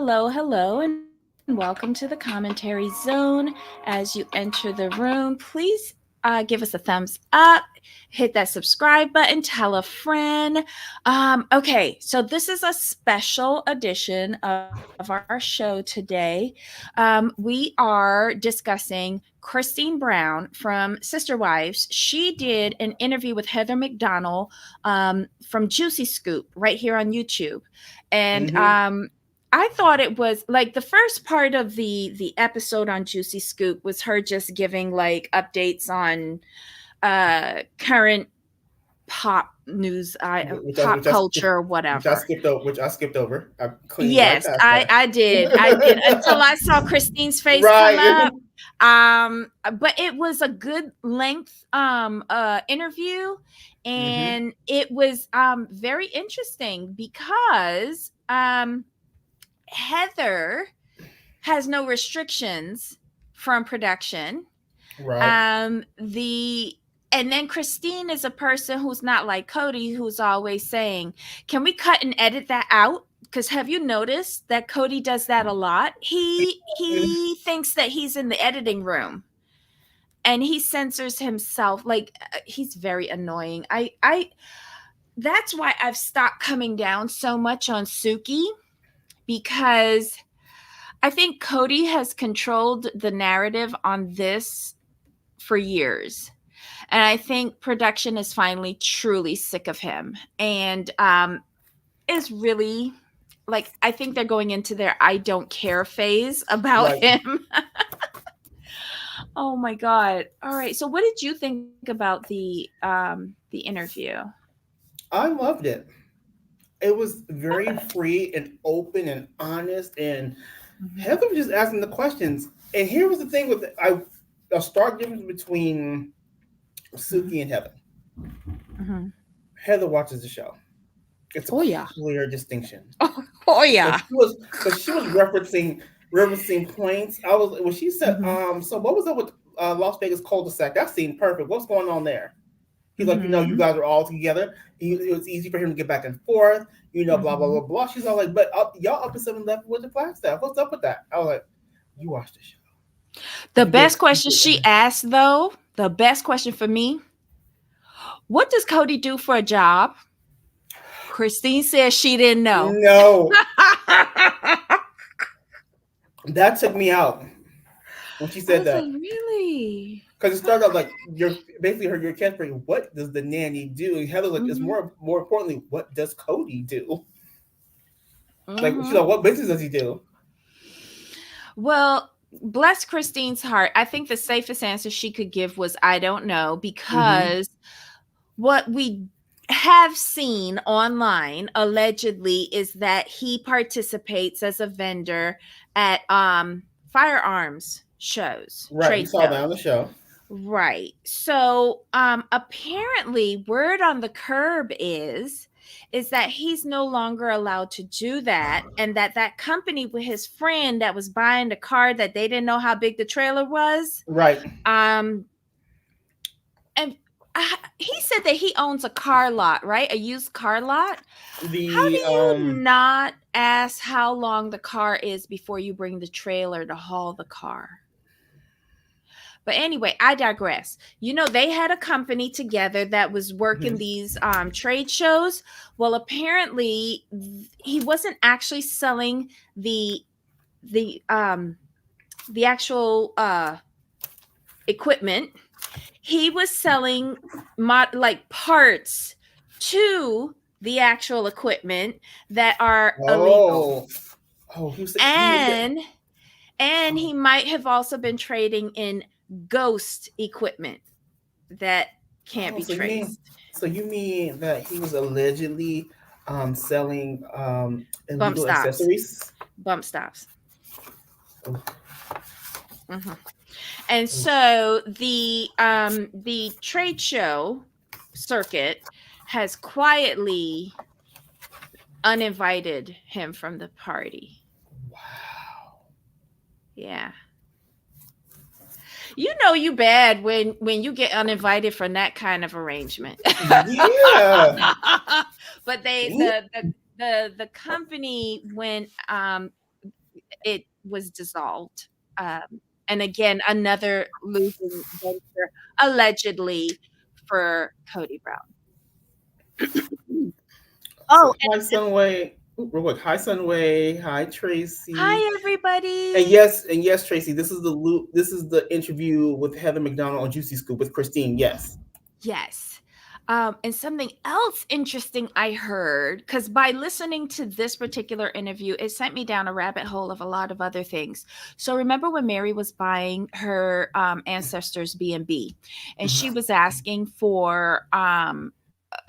hello, and welcome to the commentary zone. As you enter the room, please give us a thumbs up, hit that subscribe button, tell a friend. Okay, so this is a special edition of our show today. We are discussing Christine Brown from Sister Wives. She did an interview with Heather McDonald from Juicy Scoop right here on YouTube. And Mm-hmm. I thought it was like the first part of the episode on Juicy Scoop was her just giving like updates on current pop news, Which I pop which I skipped culture, which I whatever. skipped over. Which I skipped over. I cleaned right Yes, past I did until that. I saw Christine's face come Right. up. But it was a good length interview, Mm-hmm. and it was very interesting because Heather has no restrictions from production. Right. The and then Christine is a person who's not like Cody, who's always saying, "Can we cut and edit that out?" Because have you noticed that Cody does that a lot? He thinks that he's in the editing room and he censors himself. Like he's very annoying. I That's why I've stopped coming down so much on Suki, because I think Cody has controlled the narrative on this for years. And I think production is finally truly sick of him. And is really like, I think they're going into their I don't care phase about Right. him. Oh my God. All right. So what did you think about the interview? I loved it. It was very free and open and honest, and Mhm. Heather was just asking the questions. And here was the thing with a stark difference between Mhm. Suki and Heather. Mhm. Heather watches the show. It's a Oh yeah. clear distinction. Oh But yeah. she was referencing points. I was when she said, Mhm. so what was up with Las Vegas cul-de-sac? That seemed perfect. What's going on there? He's like, you Mhm. guys are all together. It was easy for him to get back and forth. Blah blah blah Mhm. blah. She's all like, but y'all up to 7-11 with the Flagstaff. What's up with that? I was like, you watch the show. The You get best question she asked, though, the best question for me: what does Cody do for a job? Christine says she didn't know. no. That took me out when she I said was like, that. really? Because it started out like you're basically heard your catchphrase. What does the nanny do? And Heather like, it's Hmm. more importantly, what does Cody do? Like she's Hmm. like, what business does he do? Well, bless Christine's heart. I think the safest answer she could give was, I don't know, Mm-hmm. because what we have seen online allegedly is that he participates as a vendor at firearms shows, Right. We trade saw that shows. on the show. Right. So apparently word on the curb is that he's no longer allowed to do that, and that company with his friend that was buying the car that they didn't know how big the trailer was, Right. um and he said that he owns a car lot, right? A used car lot. How do The you not ask how long the car is before you bring the trailer to haul the car? But anyway, I digress. They had a company together that was working mhm. these trade shows. Well, apparently he wasn't actually selling the the um the actual equipment. He was selling like parts to the actual equipment that are illegal. Oh. Oh, he was And he might have also been trading in ghost equipment that can't oh, be traced. so you mean that he was allegedly selling Bump illegal stops. accessories? Bump stops. Oh, Hmm. And oh. so the trade show circuit has quietly uninvited him from the party. Wow. Yeah. You bad when you get uninvited from that kind of arrangement. Yeah. But they the company went it was dissolved. And again, another losing venture allegedly for Cody Brown. So Oh, hi Sunway. Real quick. Hi Sunway. Hi Tracy. hi everybody. And yes, Tracy. This is the loop. This is the interview with Heather McDonald on Juicy Scoop with Christine. Yes. Yes. And something else interesting I heard, because by listening to this particular interview, it sent me down a rabbit hole of a lot of other things. So remember when Mary was buying her ancestors' B&B, and she was asking for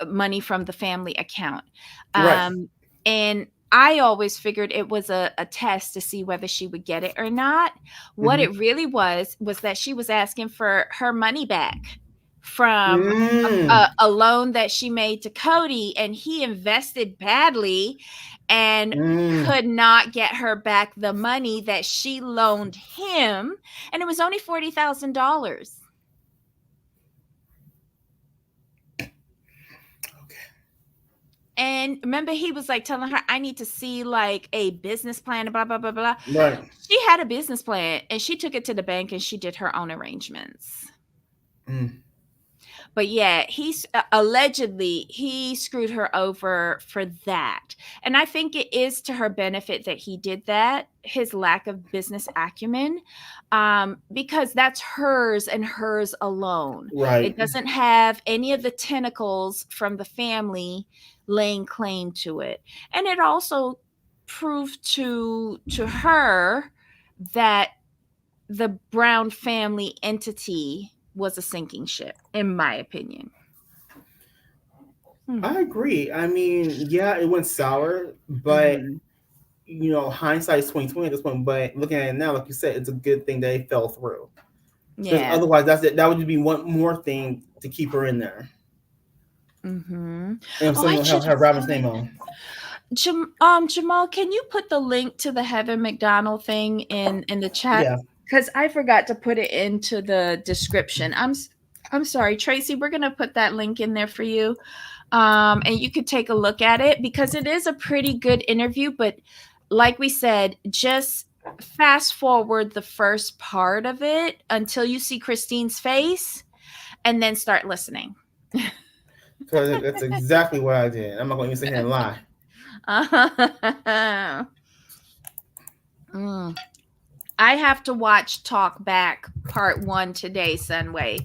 money from the family account. Right. And I always figured it was a test to see whether she would get it or not. What Mm-hmm. it really was that she was asking for her money back from Mm. a loan that she made to Cody, and he invested badly and Mm. could not get her back the money that she loaned him. And it was only $40,000. And remember, he was like telling her, I need to see like a business plan, blah, blah, blah, blah. Right. She had a business plan and she took it to the bank and she did her own arrangements. Mm. But yeah, he's allegedly he screwed her over for that. And I think it is to her benefit that he did that, his lack of business acumen, because that's hers and hers alone. Right. It doesn't have any of the tentacles from the family laying claim to it. And it also proved to her that the Brown family entity was a sinking ship, in my opinion. Hmm. I agree. I mean, yeah, it went sour, but Mm-hmm. hindsight is 2020 at this point. But looking at it now, like you said, it's a good thing that it fell through. Because Yeah. otherwise, that's it. That would just be one more thing to keep her in there, Mm-hmm. and Oh, I someone should have Robin's name find on. Jamal. Can you put the link to the Heather McDonald thing in the chat? Yeah. Because I forgot to put it into the description. I'm sorry, Tracy. We're gonna put that link in there for you, and you could take a look at it because it is a pretty good interview. But like we said, just fast forward the first part of it until you see Christine's face, and then start listening. Because that's exactly what I did. I'm not going to even sit here and lie. Mm. I have to watch Talk Back Part 1 today, Sunway.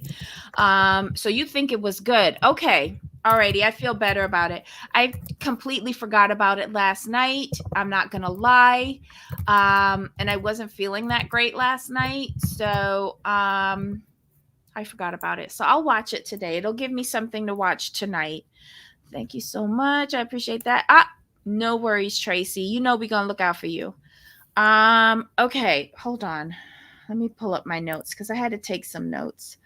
So you think it was good. Okay. Alrighty, I feel better about it. I completely forgot about it last night. I'm not gonna lie. And I wasn't feeling that great last night. So I forgot about it. So I'll watch it today. It'll give me something to watch tonight. Thank you so much. I appreciate that. No worries, Tracy. You know we're gonna look out for you. Okay, hold on. Let me pull up my notes because I had to take some notes.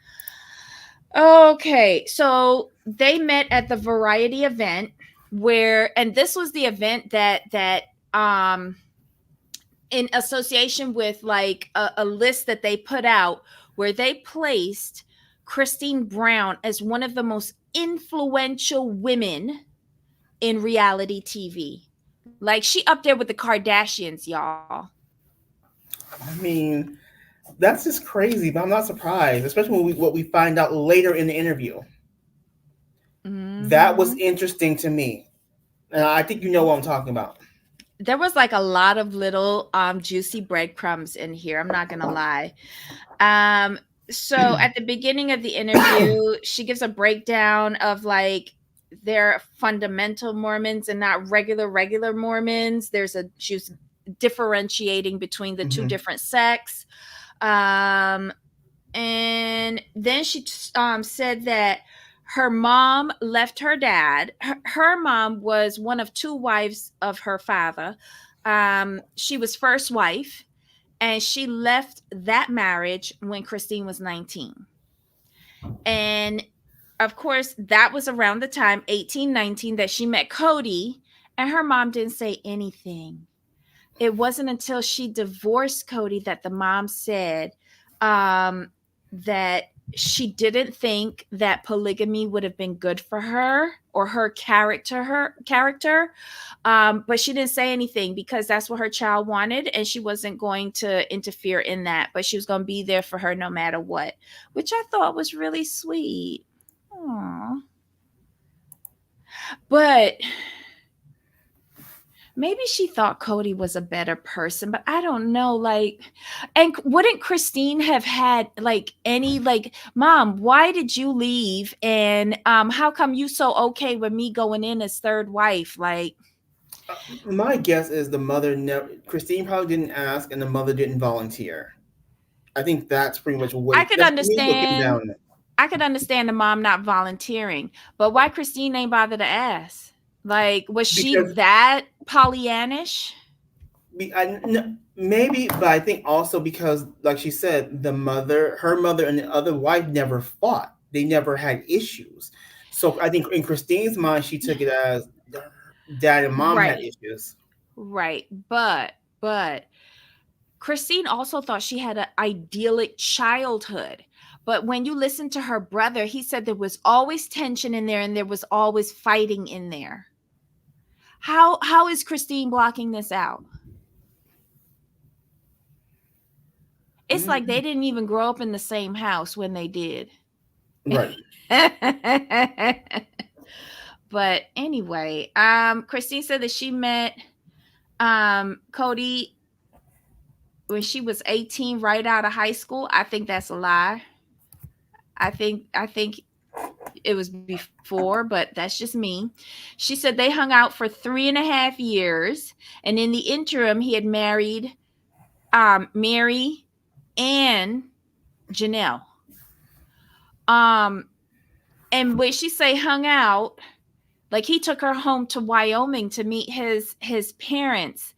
Okay, so they met at the variety event where, and this was the event that in association with like a list that they put out where they placed Christine Brown as one of the most influential women in reality TV. Like she up there with the Kardashians, y'all. I mean, that's just crazy, but I'm not surprised, especially when what we find out later in the interview. That was Mm-hmm. interesting to me. And I think you know what I'm talking about. There was like a lot of little juicy breadcrumbs in here. I'm not gonna lie. Um, so at the beginning of the interview, she gives a breakdown of like they're fundamental Mormons and not regular Mormons. She was differentiating between the two Mm-hmm. different sects. Um, and then she said that her mom left her dad. Her mom was one of two wives of her father. She was first wife, and she left that marriage when Christine was 19. And of course, that was around the time, 1819, that she met Cody, and her mom didn't say anything. It wasn't until she divorced Cody that the mom said that she didn't think that polygamy would have been good for her or her character. But she didn't say anything because that's what her child wanted, and she wasn't going to interfere in that, but she was going to be there for her no matter what, which I thought was really sweet. Aww. But maybe she thought Cody was a better person, but I don't know. Like, and wouldn't Christine have had like any like, Mom, why did you leave? And how come you so okay with me going in as third wife? Like, My guess is the mother never. Christine probably didn't ask, and the mother didn't volunteer. I think that's pretty much what. I could That's me looking understand. down. I could understand the mom not volunteering, but why Christine ain't bothered to ask? Like, was she Because that Pollyannish? maybe, but I think also because, like she said, her mother, and the other wife never fought. They never had issues. So I think in Christine's mind, she took it as dad and mom had Right, issues. right. But Christine also thought she had an idyllic childhood. But when you listen to her brother, he said there was always tension in there and there was always fighting in there. How is Christine blocking this out? It's like they Mm, didn't even grow up in the same house when they did. right. But anyway, Christine said that she met Cody when she was 18 right out of high school. I think that's a lie. I think it was before, but that's just me. She said they hung out for 3.5 years, and in the interim, he had married Mary and Janelle. Um, and when she say hung out, like he took her home to Wyoming to meet his parents.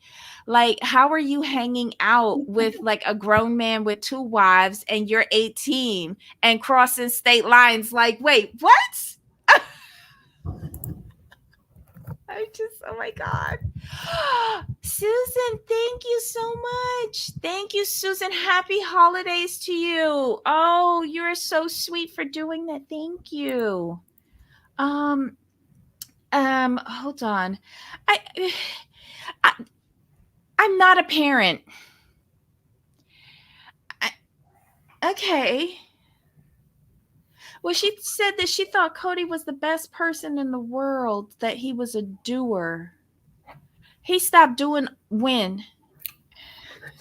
Like, how are you hanging out with like a grown man with two wives and you're 18 and crossing state lines? Like, wait, what? I just, oh my God. Susan, thank you so much. Thank you, Susan. Happy holidays to you. Oh, you're so sweet for doing that. Thank you. Um, hold on. I, I I'm not a parent. I, okay. Well, she said that she thought Cody was the best person in the world, that he was a doer. He stopped doing when?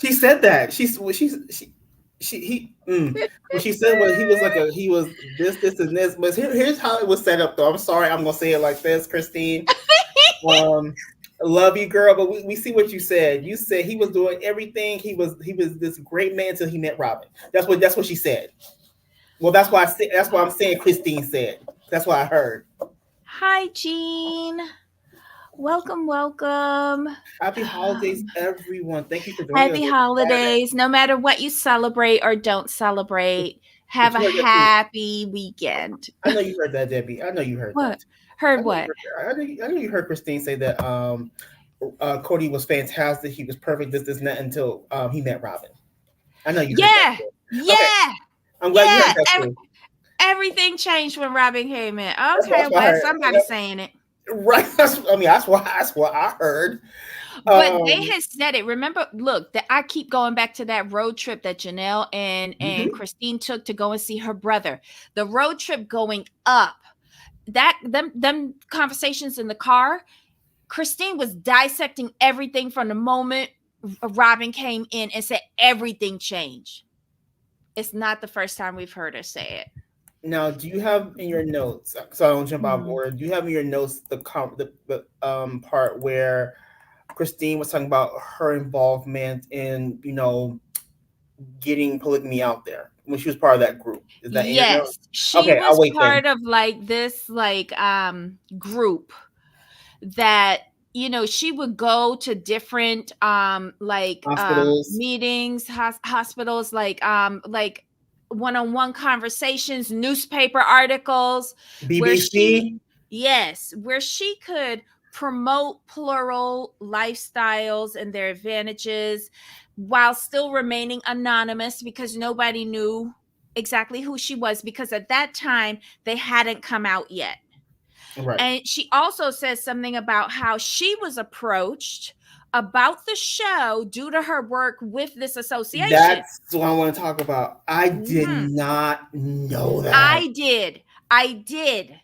She said that. What she said was he was like he was this, and this. But here's how it was set up, though. I'm sorry, I'm gonna say it like this, Christine. Um, I love you, girl, but we see what you said. You said he was doing everything. He was this great man until he met Robin. That's what she said. Well, that's why I'm saying Christine said. That's what I heard. Hi, Jean. Welcome, welcome. Happy holidays, everyone. Thank you for joining us Happy this Saturday. holidays. No matter what you celebrate or don't celebrate, have But a you heard that too. happy weekend. I know you heard that, Debbie. I know you heard that. What? Heard what? I know you heard Christine say that Cody was fantastic. He was perfect. This, and that until he met Robin. I know you heard that Yeah. too. Okay, Yeah. I'm glad you heard Yeah. that too. Everything changed when Robin came in. Okay, That's I'm what I glad heard. somebody's saying it. Right. That's what I heard. But they Um, had said it. Remember, look, that I keep going back to that road trip that Janelle and mhm. Christine took to go and see her brother. The road trip going up, that them conversations in the car, Christine was dissecting everything from the moment Robin came in and said everything changed. It's not the first time we've heard her say it. Now, do you have in your notes? So I don't jump out of Hmm. order. Do you have in your notes the part where Christine was talking about her involvement in getting polygamy out there when she was part of that group? Is that in your notes? Yes, she Okay, I'll was wait then. part of like this like group that, she would go to different Hospitals, meetings, hospitals, like one-on-one conversations, newspaper articles, where she BBC, yes, where she could promote plural lifestyles and their advantages while still remaining anonymous because nobody knew exactly who she was, because at that time they hadn't come out yet. Right. And she also says something about how she was approached about the show due to her work with this association. That's what I want to talk about. I did Mhm. not know that. I did. I did.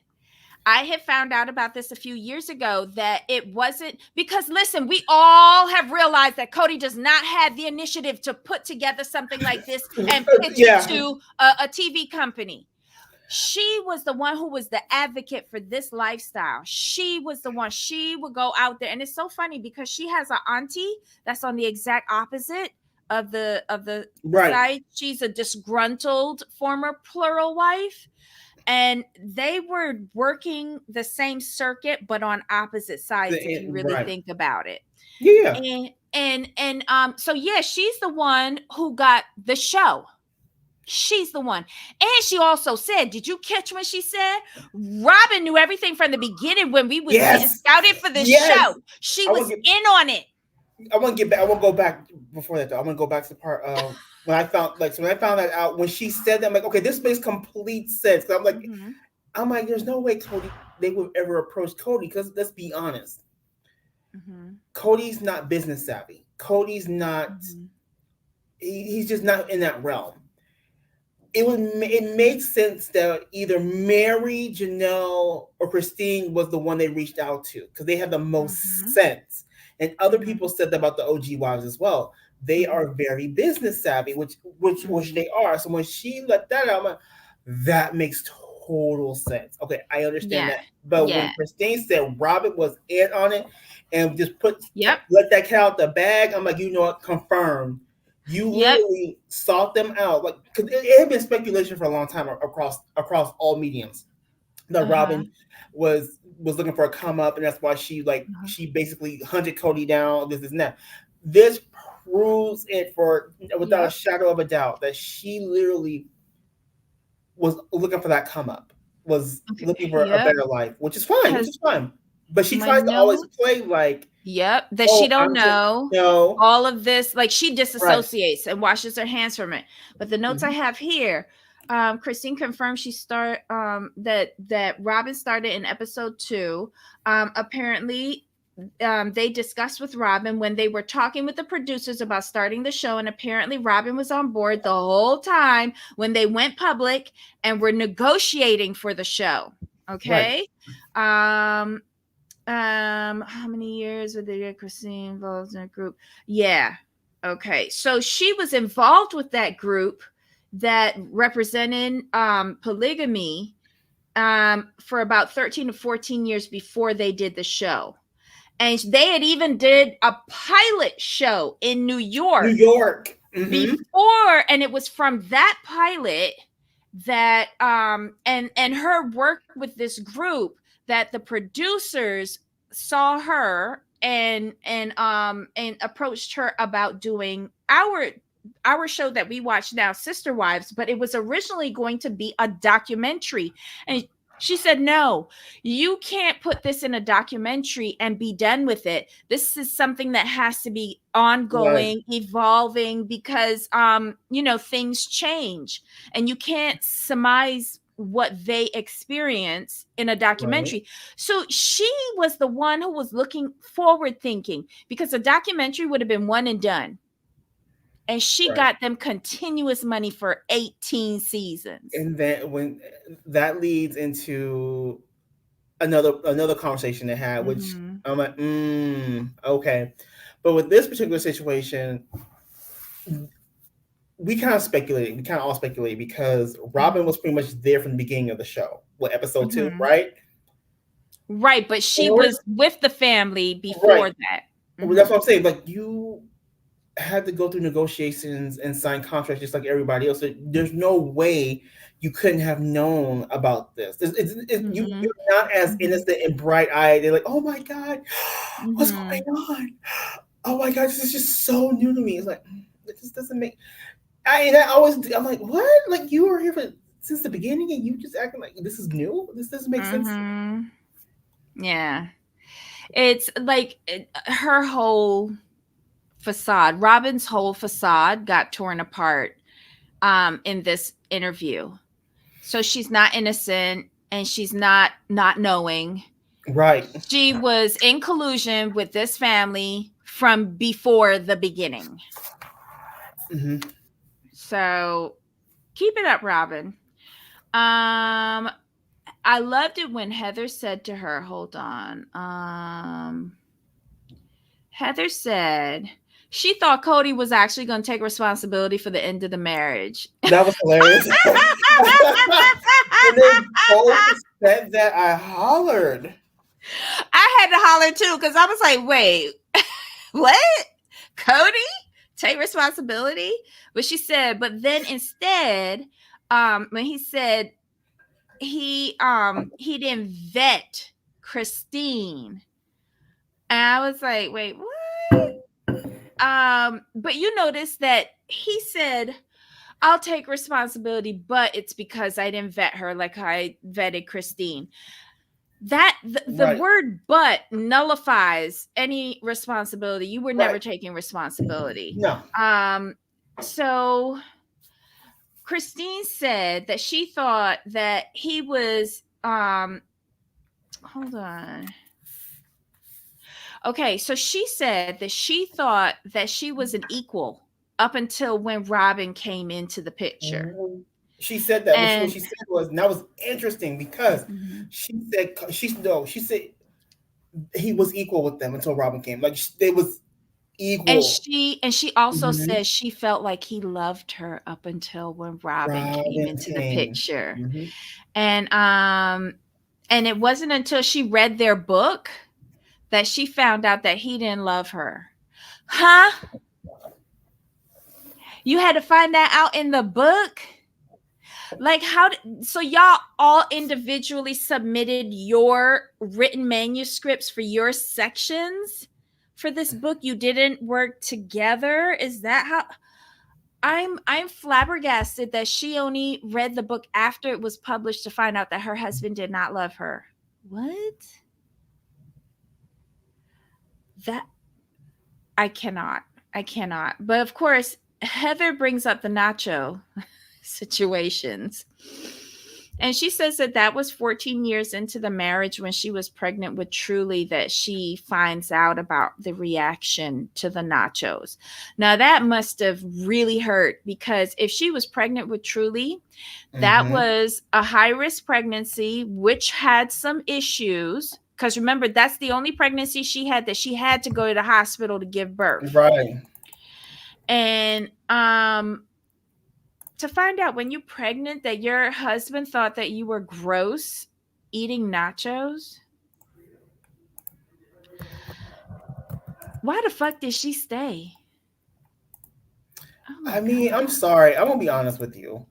I had found out about this a few years ago, that it wasn't because, listen, we all have realized that Cody does not have the initiative to put together something like this and pitch it Yeah. to a TV company. She was the one who was the advocate for this lifestyle. She was the one. She would go out there, and it's so funny because she has an auntie that's on the exact opposite of the Right. side. She's a disgruntled former plural wife, and they were working the same circuit but on opposite sides, if you really Right. think about it. Yeah. And so yeah, she's the one who got the show. She's the one. And she also said, did you catch when she said Robin knew everything from the beginning when we was getting Yes. scouted for this Yes. show? She I want was to get. in on it. I want to get back. I want to go back before that though. I want to go back to the part when I found like so when I found that out when she said that I'm like, okay, this makes complete sense. Cause Mm-hmm. I'm like, there's no way Cody they would ever approach Cody because let's be honest, Mm-hmm. Cody's not business savvy. Cody's not. Mm-hmm. He's just not in that realm. It made sense that either Mary, Janelle, or Christine was the one they reached out to because they had the most Mm-hmm. sense. And other Mm-hmm. people said that about the OG wives as well. They Mm-hmm. are very business savvy, which they are. So when she let that out, I'm like, that makes total sense. Okay, I understand Yeah. that. But Yeah. when Christine said Robin was in on it and just Yep. let that cat out the bag, I'm like, you know what, confirmed. You Yep. literally sought them out, like because it had been speculation for a long time across all mediums that Uh-huh. Robin was looking for a come up, and that's why Uh-huh. she basically hunted Cody down. This and that. This proves it for without a Yep. shadow of a doubt that she literally was looking for that come up, was Okay. looking for a Yep. better life, which is fine, which Because is fine. But she my tries to always note, play like, yep, that she oh, don't I'm just know no all of this. Like, she right. disassociates and washes her hands from it. But the notes I Mhm. have here, Christine confirmed that Robin started in episode 2. Apparently, they discussed with Robin when they were talking with the producers about starting the show, and apparently Robin was on board the whole time when they went public and were negotiating for the show. Right. Okay. How many years were they Christine involved in a group? Yeah. Okay. So she was involved with that group that represented polygamy for about 13 to 14 years before they did the show. And they had even did a pilot show in New New York York. Mm-hmm. before, and it was from that pilot that and her work with this group that the producers saw her and approached her about doing our show that we watch now, Sister Wives, but it was originally going to be a documentary. And she said, no, you can't put this in a documentary and be done with it. This is something that has to be Right. ongoing, evolving, because things change and you can't surmise what they experience in a Right. documentary. So she was the one who was looking forward thinking, because a documentary would have been one and done. And she Right. got them continuous money for 18 seasons. And then when that leads into another conversation they had, which Mm-hmm. I'm like, okay. But with this particular situation, we kind of speculated. We kind of all speculated because Robin was pretty much there from the beginning of the show. What episode 2, Mm-hmm. right? Right, but she Or was with the family before right. that. Well, that's Mm-hmm. what I'm saying. Like you had to go through negotiations and sign contracts just like everybody else. So there's no way you couldn't have known about this. Mm-hmm. You're not as Mm-hmm. innocent and bright eyed. They're like, oh my god, what's Mm-hmm. going on? Oh my god, this is just so new to me. It's like it just doesn't make. I'm like, what? Like you were here since the beginning, and you just acting like this is new. This doesn't make sense. Mm-hmm. Yeah. It's like her whole facade, Robin's whole facade got torn apart in this interview. So she's not innocent and she's not knowing. Right. She was in collusion with this family from before the beginning. Mm-hmm. So keep it up, Robin. I loved it when Heather said to her, hold on. Heather said she thought Cody was actually going to take responsibility for the end of the marriage. That was hilarious. And then Cole said that, I hollered. I had to holler too because I was like, wait, what? Cody? Take responsibility? But she said, but then instead, when he said he didn't vet Christine. And I was like, wait, what? But you notice that he said, I'll take responsibility, but it's because I didn't vet her like I vetted Christine. That the word but nullifies any responsibility. You were never taking responsibility. No. So Christine said that she thought that he was hold on. Okay, so she said that she thought that she was an equal up until when Robin came into the picture. Mm-hmm. She said that. What she said was, and that was interesting because she said he was equal with them until Robin came. Like they was equal. And she also said she felt like he loved her up until when Robin came into the picture. And it wasn't until she read their book that she found out that he didn't love her. Huh? You had to find that out in the book? Like so y'all all individually submitted your written manuscripts for your sections for this book? You didn't work together? Is that how? I'm flabbergasted that she only read the book after it was published to find out that her husband did not love her. What? That I cannot. But of course, Heather brings up the nacho situations. And she says that was 14 years into the marriage when she was pregnant with Truly that she finds out about the reaction to the nachos. Now, that must have really hurt because if she was pregnant with Truly, that was a high-risk pregnancy, which had some issues. Because remember, that's the only pregnancy she had that she had to go to the hospital to give birth. Right. And to find out when you're pregnant that your husband thought that you were gross eating nachos. Why the fuck did she stay? I mean, I'm sorry. I'm going to be honest with you.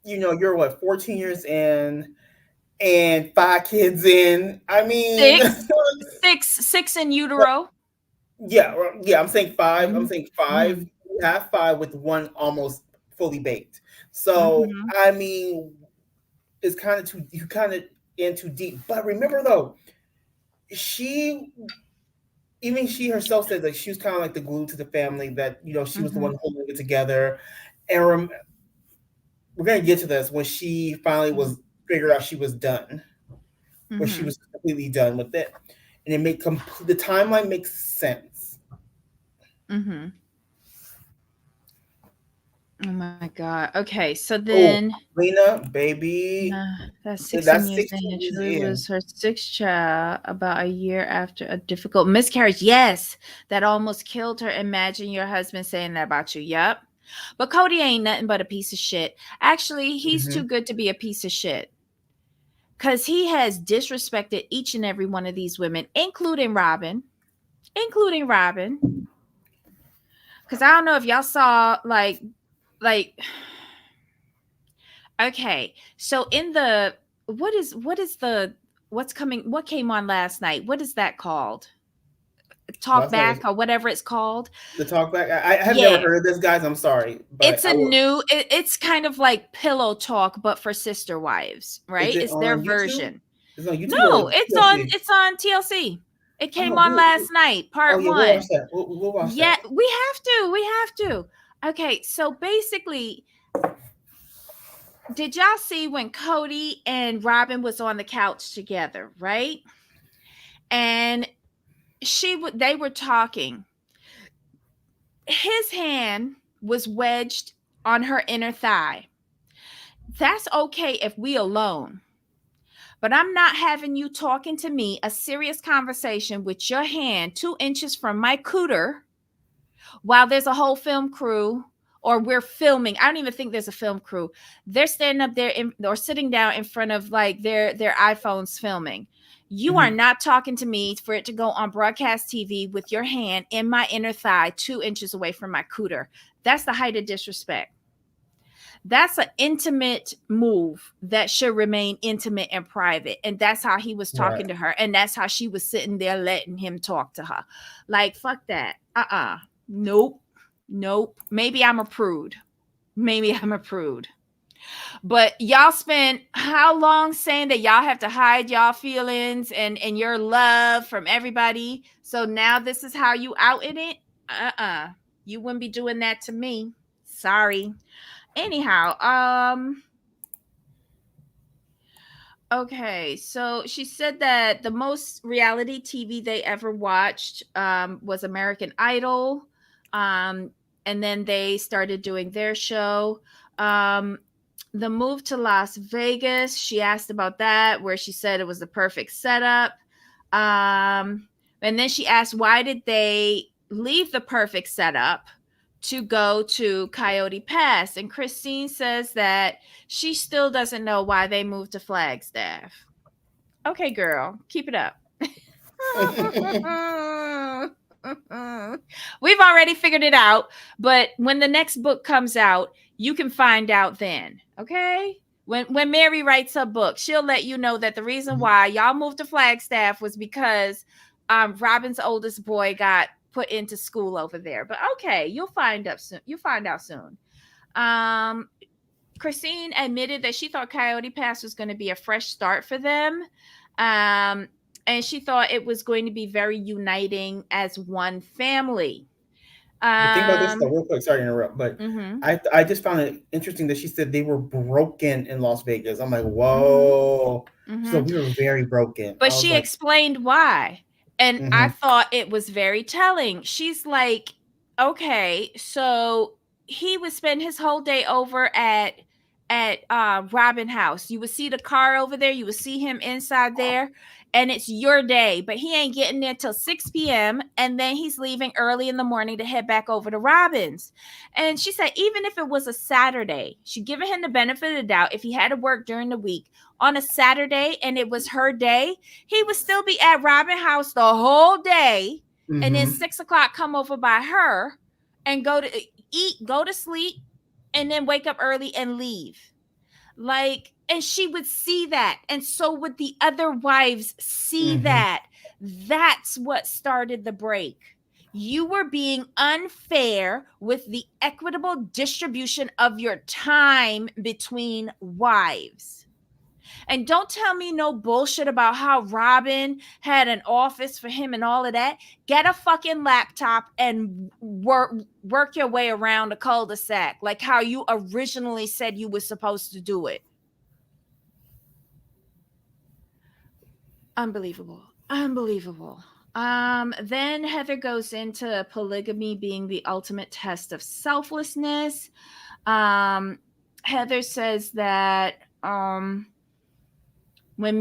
You're what, 14 years in and 5 kids in. I mean, six in utero. Yeah, I'm saying 5. I'm saying 5. You have 5 with 1 almost fully baked. So I mean, it's kind of in too deep. But remember though, she herself said that she was kind of like the glue to the family. That she was the one holding it together. And we're gonna get to this when she finally was figured out she was done, where she was completely done with it, and it made the timeline makes sense. Oh my God. Okay, so then Lena, baby. That's 16 years in. It was her 6th child about a year after a difficult miscarriage. Yes, that almost killed her. Imagine your husband saying that about you. Yep. But Cody ain't nothing but a piece of shit. Actually, he's too good to be a piece of shit. Because he has disrespected each and every one of these women, including Robin. Because I don't know if y'all saw like okay, so in the what came on last night? What is that called? Talk Back or whatever it's called. The Talk Back. I have never heard of this, guys. I'm sorry. But it's kind of like Pillow Talk, but for sister wives, right? It's their version. It's on YouTube. No, it's on TLC. It came on last night, part 1. We'll watch that. We have to. Okay, so basically, Did y'all see when Cody and Robin was on the couch together, right? And they were talking. His hand was wedged on her inner thigh. That's okay if we alone. But I'm not having you talking to me a serious conversation with your hand 2 inches from my cooter while there's a whole film crew, or we're filming. I don't even think there's a film crew. They're standing up there or sitting down in front of like their iPhones filming. You are not talking to me for it to go on broadcast TV with your hand in my inner thigh 2 inches away from my cooter. That's the height of disrespect. That's an intimate move that should remain intimate and private. And that's how he was talking to her. And that's how she was sitting there letting him talk to her. Like, fuck that. Nope. Nope. Maybe I'm a prude. Maybe I'm a prude. But y'all spent how long saying that y'all have to hide y'all feelings and your love from everybody? So now this is how you outed it? You wouldn't be doing that to me. Sorry. Anyhow, okay, so she said that the most reality TV they ever watched was American Idol. And then they started doing their show. The move to Las Vegas, she asked about that, where she said it was the perfect setup. And then she asked, why did they leave the perfect setup to go to Coyote Pass? And Christine says that she still doesn't know why they moved to Flagstaff. Okay, girl, keep it up. We've already figured it out, but when the next book comes out, you can find out then. Okay? When Mary writes her book, she'll let you know that the reason why y'all moved to Flagstaff was because Robin's oldest boy got put into school over there. But okay, you'll find out soon. Christine admitted that she thought Coyote Pass was going to be a fresh start for them. And she thought it was going to be very uniting as one family. The thing about this, though, real quick, sorry to interrupt, but I just found it interesting that she said they were broken in Las Vegas. I'm like, whoa. So we were very broken. But she explained why. And I thought it was very telling. She's like, okay, so he would spend his whole day over at Robin House. You would see the car over there. You would see him inside there. And it's your day, but he ain't getting there till 6 p.m. And then he's leaving early in the morning to head back over to Robin's. And she said, even if it was a Saturday, she'd given him the benefit of the doubt. If he had to work during the week on a Saturday and it was her day, he would still be at Robin House the whole day. And then 6 o'clock come over by her and go to eat, go to sleep, and then wake up early and leave. Like, and she would see that. And so would the other wives see that. That's what started the break. You were being unfair with the equitable distribution of your time between wives. And don't tell me no bullshit about how Robin had an office for him and all of that. Get a fucking laptop and work your way around a cul-de-sac like how you originally said you were supposed to do it. Unbelievable. Then Heather goes into polygamy being the ultimate test of selflessness. Heather says that when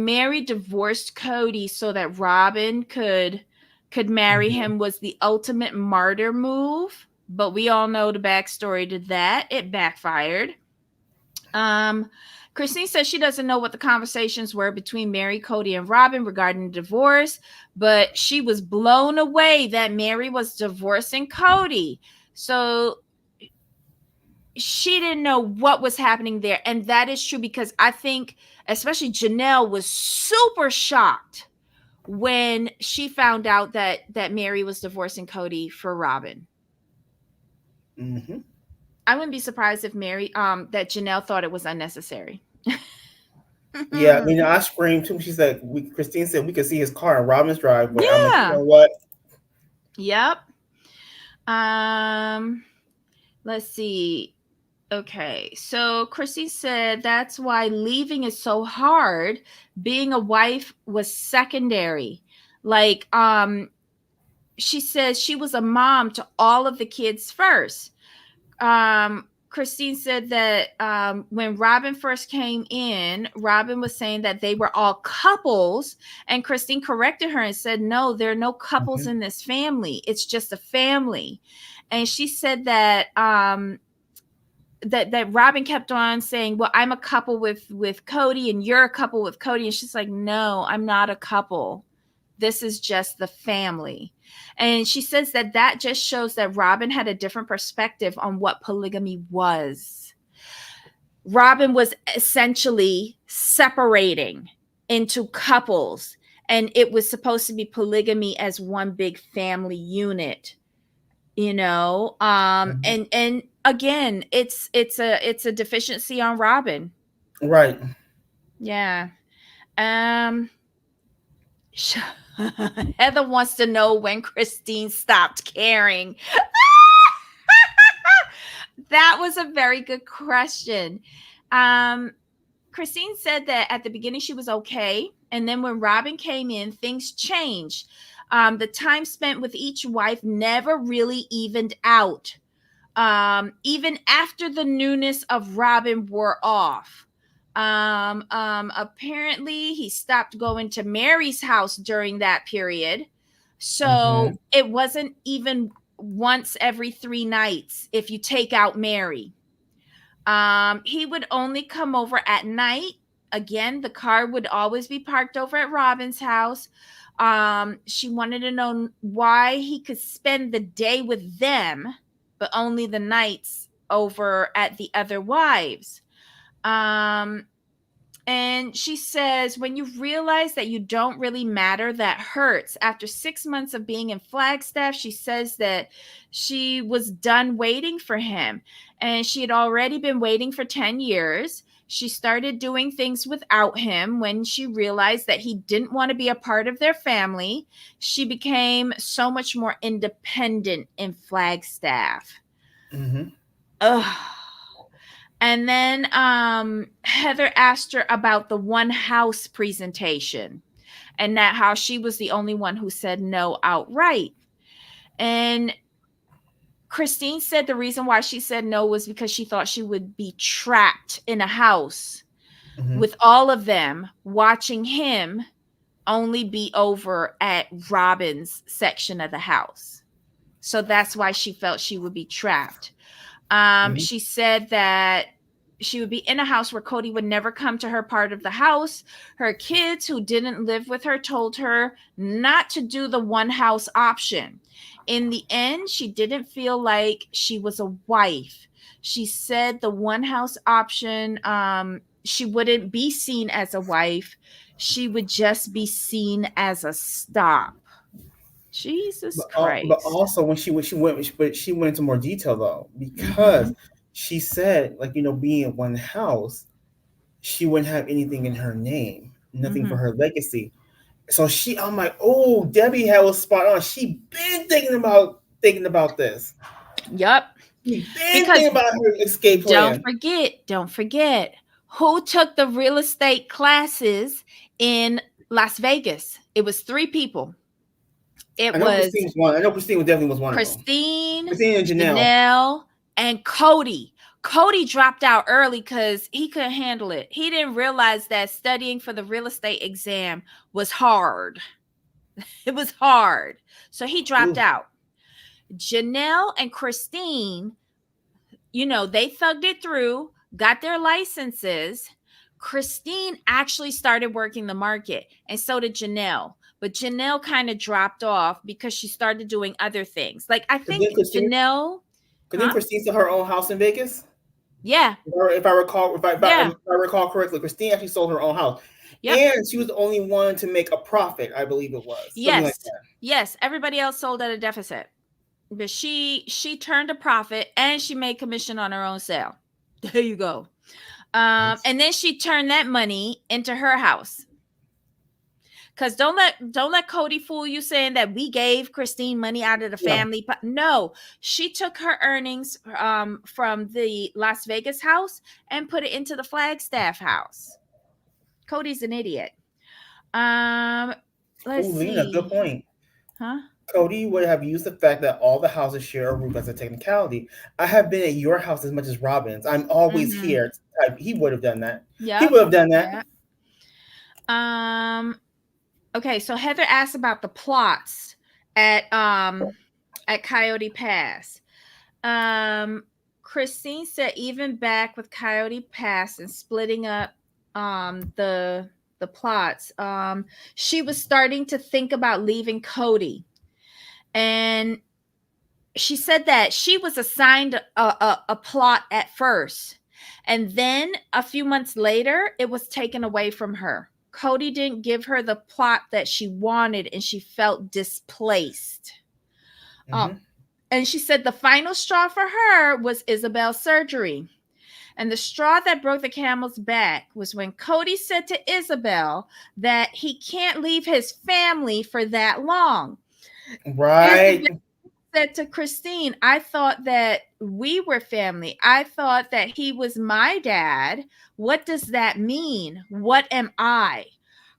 Mary divorced Cody so that Robin could marry him was the ultimate martyr move. But we all know the backstory to that. It backfired. Christine says she doesn't know what the conversations were between Mary, Cody, and Robin regarding the divorce, but she was blown away that Mary was divorcing Cody. So she didn't know what was happening there. And that is true because I think especially Janelle was super shocked when she found out that Mary was divorcing Cody for Robin. I wouldn't be surprised if Mary, that Janelle thought it was unnecessary. Yeah, I mean, I screamed too. She said, Christine said we could see his car in Robin's driveway. Yeah. I'm like, you know what? Yep. Let's see. Okay, so Chrissy said that's why leaving is so hard. Being a wife was secondary. Like, she says she was a mom to all of the kids first. Christine said that when Robin first came in, Robin was saying that they were all couples, and Christine corrected her and said, "No, there are no couples Mm-hmm. in this family. It's just a family." And she said that that Robin kept on saying, "Well, I'm a couple with Cody, and you're a couple with Cody," and she's like, "No, I'm not a couple. This is just the family." And she says that that just shows that Robin had a different perspective on what polygamy was. Robin was essentially separating into couples, and it was supposed to be polygamy as one big family unit, you know. Mm-hmm. And again, it's a deficiency on Robin. Right. Yeah. um Heather wants to know when Christine stopped caring. That was a very good question. um Christine said that at the beginning she was okay, and then when Robin came in, things changed. The time spent with each wife never really evened out, even after the newness of Robin wore off. Apparently, he stopped going to Mary's house during that period. Mm-hmm. So it wasn't even once every 3 nights if you take out Mary. He would only come over at night. Again, the car would always be parked over at Robin's house. She wanted to know why he could spend the day with them, but only the nights over at the other wives. Um, and she says, when you realize that you don't really matter, that hurts. After 6 months of being in Flagstaff, she says that she was done waiting for him. And she had already been waiting for 10 years. She started doing things without him when she realized that he didn't want to be a part of their family. She became so much more independent in Flagstaff. Mm-hmm. Ugh. And then Heather asked her about the one house presentation, and that how she was the only one who said no outright. And Christine said the reason why she said no was because she thought she would be trapped in a house Mm-hmm. with all of them watching him only be over at Robin's section of the house. So that's why she felt she would be trapped. Mm-hmm. She said that she would be in a house where Cody would never come to her part of the house. Her kids, who didn't live with her, told her not to do the one house option. In the end, she didn't feel like she was a wife. She said the one house option, she wouldn't be seen as a wife. She would just be seen as a stop. Jesus But Christ. also but she went into more detail though, because Mm-hmm. she said, like, being in one house, she wouldn't have anything in her name, nothing for Mm-hmm. her legacy. So I'm like, oh, Debbie had was spot on. She been thinking about this. Yup. She been Because thinking about her escape plan. don't forget who took the real estate classes in Las Vegas. It was 3 people. It I know was Christine was one. I know Christine definitely was one of them. Christine, Christine and Janelle. Janelle, and Cody. Cody dropped out early because he couldn't handle it. He didn't realize that studying for the real estate exam was hard. It was hard. So he dropped Ooh. out. Janelle and Christine, they thugged it through, got their licenses. Christine actually started working the market, and so did Janelle. But Janelle kind of dropped off because she started doing other things. Like, I Cause think then Christine, Janelle, cause then huh? Christine sold her own house in Vegas. Yeah, If I recall, yeah, if I recall correctly, Christine actually sold her own house, yep, and she was the only one to make a profit. I believe it was something like yes, yes. Everybody else sold at a deficit, but she turned a profit and she made commission on her own sale. There you go. that. And then she turned that money into her house. Because don't let Cody fool you saying that we gave Christine money out of the Yeah. family. But no, she took her earnings from the Las Vegas house and put it into the Flagstaff house. Cody's an idiot. Um, Oh, let's Lena, good see. point. Huh? Cody would have used the fact that all the houses share a roof as a technicality. I have been at your house as much as Robin's. I'm always Mm-hmm. here. He would have done that. He Yep. would have done that. Yeah. Um. Okay. So Heather asked about the plots at Coyote Pass. Um. Christine said even back with Coyote Pass and splitting up the plots, she was starting to think about leaving Cody, and she said that she was assigned a plot at first, and then a few months later it was taken away from her. Cody didn't give her the plot that she wanted, and she felt displaced. uh, Hmm. and she said the final straw for her was Isabel's surgery. And the straw that broke the camel's back was when Cody said to Isabel that he can't leave his family for that long. Right. Isabel said to Christine, I thought that we were family. I thought that he was my dad. What does that mean? What am I?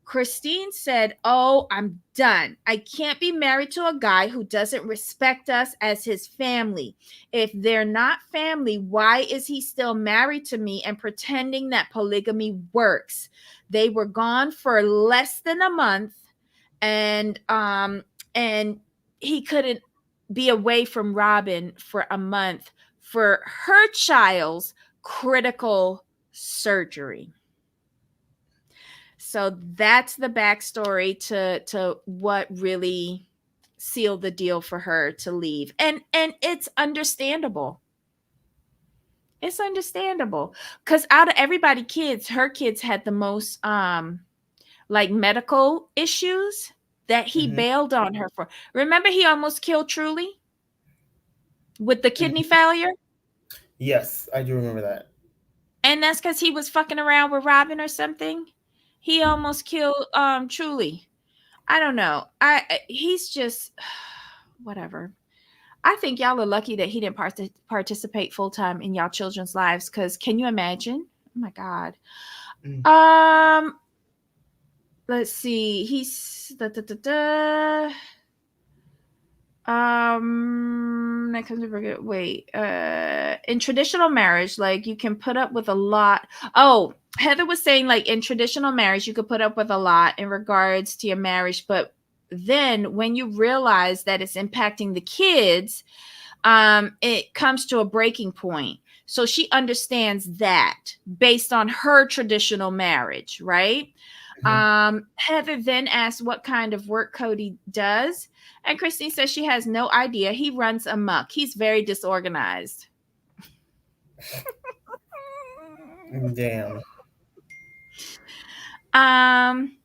Christine said, oh, I'm done. I can't be married to a guy who doesn't respect us as his family. If they're not family, why is he still married to me and pretending that polygamy works? They were gone for less than a month, and he couldn't be away from Robin for a month for her child's critical surgery. So that's the backstory to what really sealed the deal for her to leave. And it's understandable. It's understandable. Because out of everybody kids, her kids had the most like medical issues that he Hmm. bailed on her for. Remember he almost killed Truly with the kidney Hmm. failure? Yes, I do remember that. And that's because he was fucking around with Robin or something. He almost killed Truly. I don't know. He's just whatever. I think y'all are lucky that he didn't participate full time in y'all children's lives. Because can you imagine? Oh my god. Mm. Um, let's see. He's da, da, da, da. That comes to forget. Wait. In traditional marriage, like you can put up with a lot. Oh, Heather was saying like in traditional marriage, you could put up with a lot in regards to your marriage, but then when you realize that it's impacting the kids, it comes to a breaking point. So she understands that based on her traditional marriage, right? Mhm. Heather then asks what kind of work Cody does, and Christine says she has no idea. He runs amok. He's very disorganized. Damn. Um,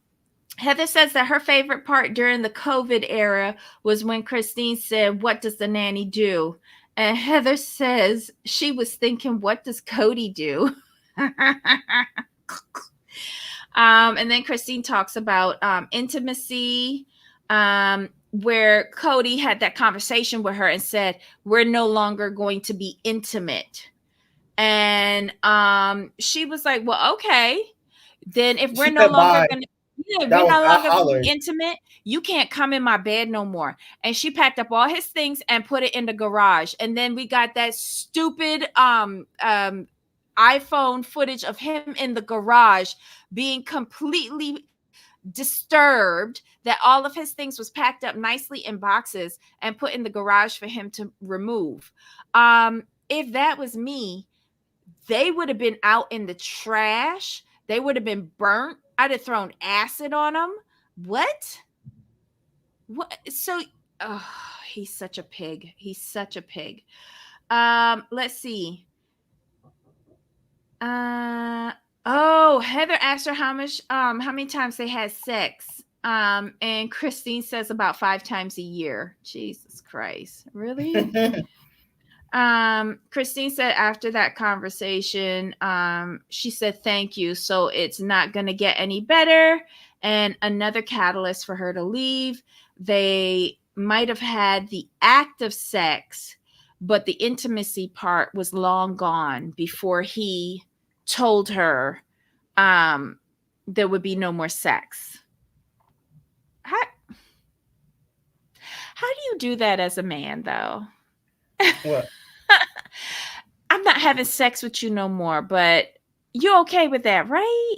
Heather says that her favorite part during the COVID era was when Christine said, what does the nanny do? And Heather says she was thinking, what does Cody do? And then Christine talks about intimacy, where Cody had that conversation with her and said, we're no longer going to be intimate. And she was like, well, okay, then if we're She no said longer bye. going to, yeah, That we're was no I longer going to be hollered. intimate, you can't come in my bed no more. And she packed up all his things and put it in the garage. And then we got that stupid iPhone footage of him in the garage being completely disturbed, that all of his things was packed up nicely in boxes and put in the garage for him to remove. If that was me, they would have been out in the trash. They would have been burnt. I'd have thrown acid on them. What? What? So, oh, he's such a pig. He's such a pig. Let's see. Uh, oh, Heather asked her how many times they had sex. And Christine says about 5 times a year. Jesus Christ, really? Christine said after that conversation, she said thank you. So it's not going to get any better. And another catalyst for her to leave. They might have had the act of sex, but the intimacy part was long gone before he told her there would be no more sex. How, how do you do that as a man, though? What? I'm not having sex with you no more, but you okay with that, right?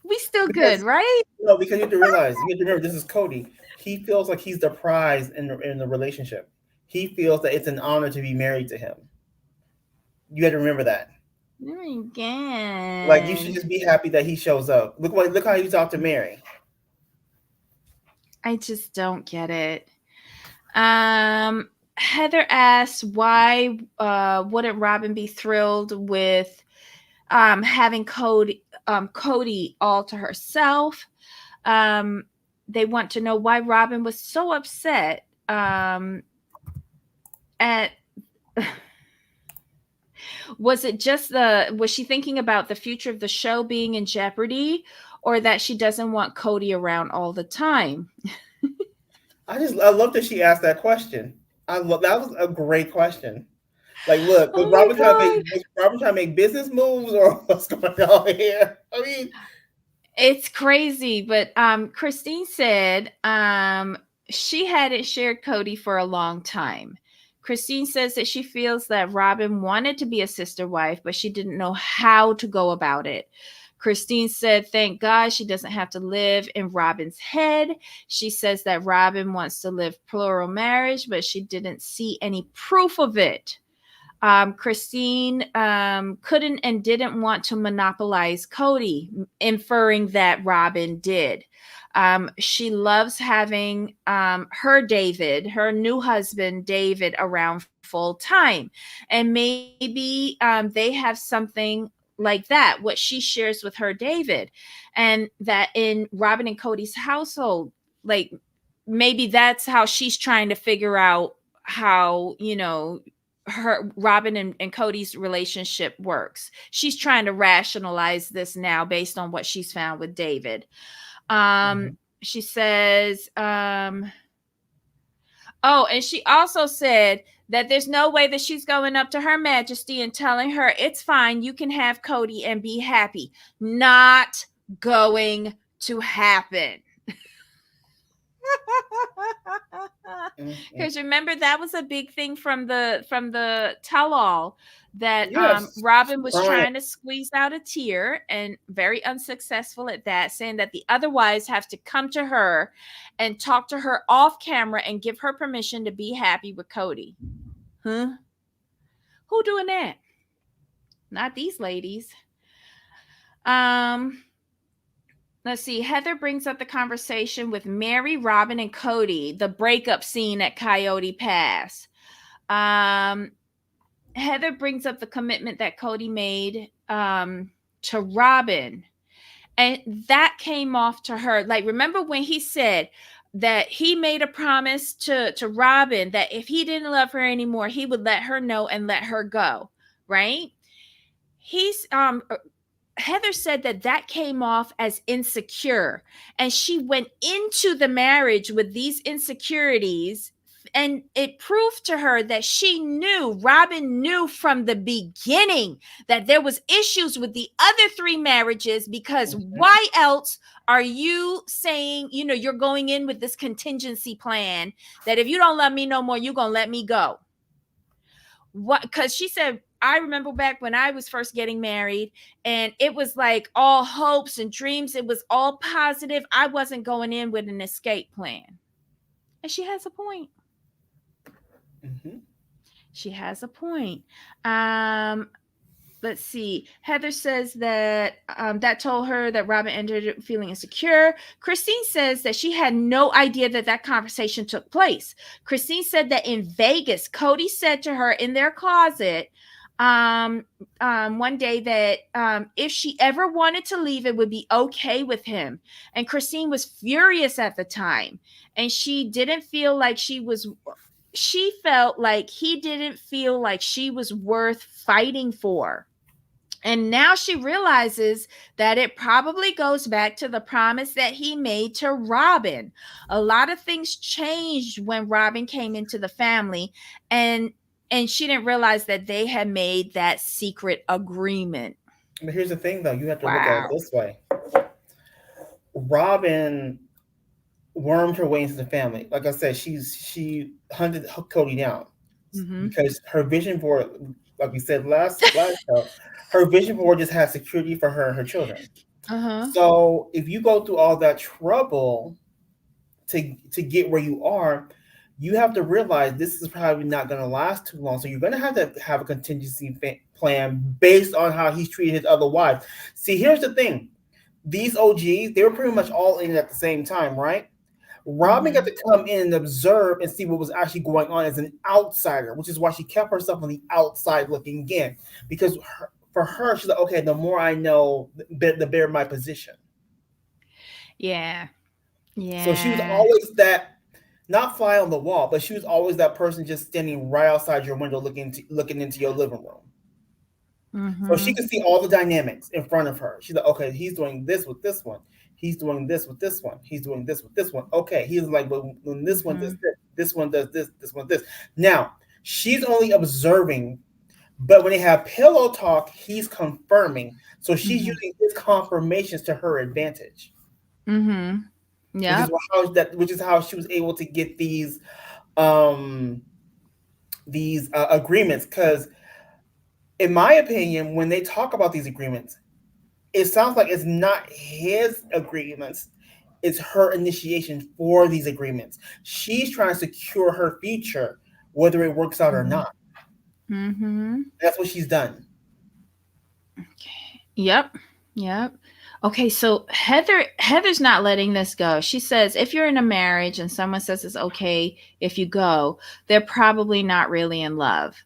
We still good, Because right? no, because you have to realize, you have to remember, this is Cody. He feels like he's the prize in the relationship. He feels that it's an honor to be married to him. You have to remember that. Oh my Like, you should god. just be happy that he shows up. Look how he talked to Mary. I just don't get it. Heather asks why wouldn't Robin be thrilled with having Cody all to herself. Um, they want to know why Robin was so upset at was she thinking about the future of the show being in jeopardy, or that she doesn't want Cody around all the time? I love that she asked that question. I love that was a great question. Like, look, Oh my god. Was Robin trying to make business moves, or what's going on here? I mean, It's crazy, but Christine said she hadn't shared Cody for a long time. Christine says that she feels that Robin wanted to be a sister wife, but she didn't know how to go about it. Christine said, thank God she doesn't have to live in Robin's head. She says that Robin wants to live plural marriage, but she didn't see any proof of it. Christine couldn't and didn't want to monopolize Cody, inferring that Robin did. She loves having her new husband, David, around full time. And maybe they have something like that, what she shares with her David. And that in Robin and Cody's household, like maybe that's how she's trying to figure out how, her Robin and Cody's relationship works. She's trying to rationalize this now based on what she's found with David. mhm. She says, oh, and she also said that there's no way that she's going up to Her Majesty and telling her it's fine, you can have Cody and be happy. Not going to happen. Mhm. Because remember, that was a big thing from the tell-all, that Yes, Robin was crying. trying to squeeze out a tear, and very unsuccessful at that, saying that the other wives have to come to her and talk to her off camera and give her permission to be happy with Cody. Huh? Who doing that? Not these ladies. Um, let's see. Heather brings up the conversation with Mary, Robin, and Cody, the breakup scene at Coyote Pass. Um, Heather brings up the commitment that Cody made to Robin, and that came off to her. Like, remember when he said that he made a promise to Robin that if he didn't love her anymore, he would let her know and let her go, right? He's Heather said that that came off as insecure, and she went into the marriage with these insecurities, and it proved to her that Robin knew from the beginning that there was issues with the other three marriages, because Mhm. why else are you saying, you're going in with this contingency plan that if you don't love me no more, you're going to let me go? What? Because she said, I remember back when I was first getting married, and it was like all hopes and dreams, it was all positive. I wasn't going in with an escape plan. And she has a point. Mhm. She has a point. um let's see. Heather says that that told her that Robin entered feeling insecure. Christine says that she had no idea that that conversation took place. Christine said that in Vegas, Cody said to her in their closet one day that if she ever wanted to leave, it would be okay with him. And Christine was furious at the time, and she didn't feel like she felt like he didn't feel like she was worth fighting for. And now she realizes that it probably goes back to the promise that he made to Robin. A lot of things changed when Robin came into the family, and she didn't realize that they had made that secret agreement. But here's the thing, though. You have to look at it Wow. this way. Robin wormed her way into the family. Like I said, she hunted Cody down Mhm. because her vision board, like we said last show, her vision board just had security for her and her children. Uh-huh. So if you go through all that trouble to get where you are, you have to realize this is probably not going to last too long. So you're going to have a contingency plan based on how he's treated his other wives. See, here's the thing: these OGs, they were pretty much all in at the same time, right? Robin got Mhm. to come in and observe and see what was actually going on as an outsider, which is why she kept herself on the outside looking in. Because for her, she's like, okay, the more I know, the better my position. Yeah. So she was Yeah. always that, not fly on the wall, but she was always that person just standing right outside your window looking into your living room. So she Mhm. could see all the dynamics in front of her. She's like, okay, he's doing this with this one. He's doing this with this one. He's doing this with this one. Okay, he's like, well, when this one does Mhm. this one does this one this. Now she's only observing, but when they have pillow talk, he's confirming. So she's Mhm. using his confirmations to her advantage, Mhm. which is Yep. which is how she was able to get um these agreements. Because in my opinion, when they talk about these agreements, it sounds like it's not his agreements, it's her initiation for these agreements. She's trying to secure her future, whether it works out or Mhm. not. Mhm. That's what she's done. Yep. Yep. Okay, so Heather's not letting this go. She says if you're in a marriage and someone says it's okay if you go, they're probably not really in love.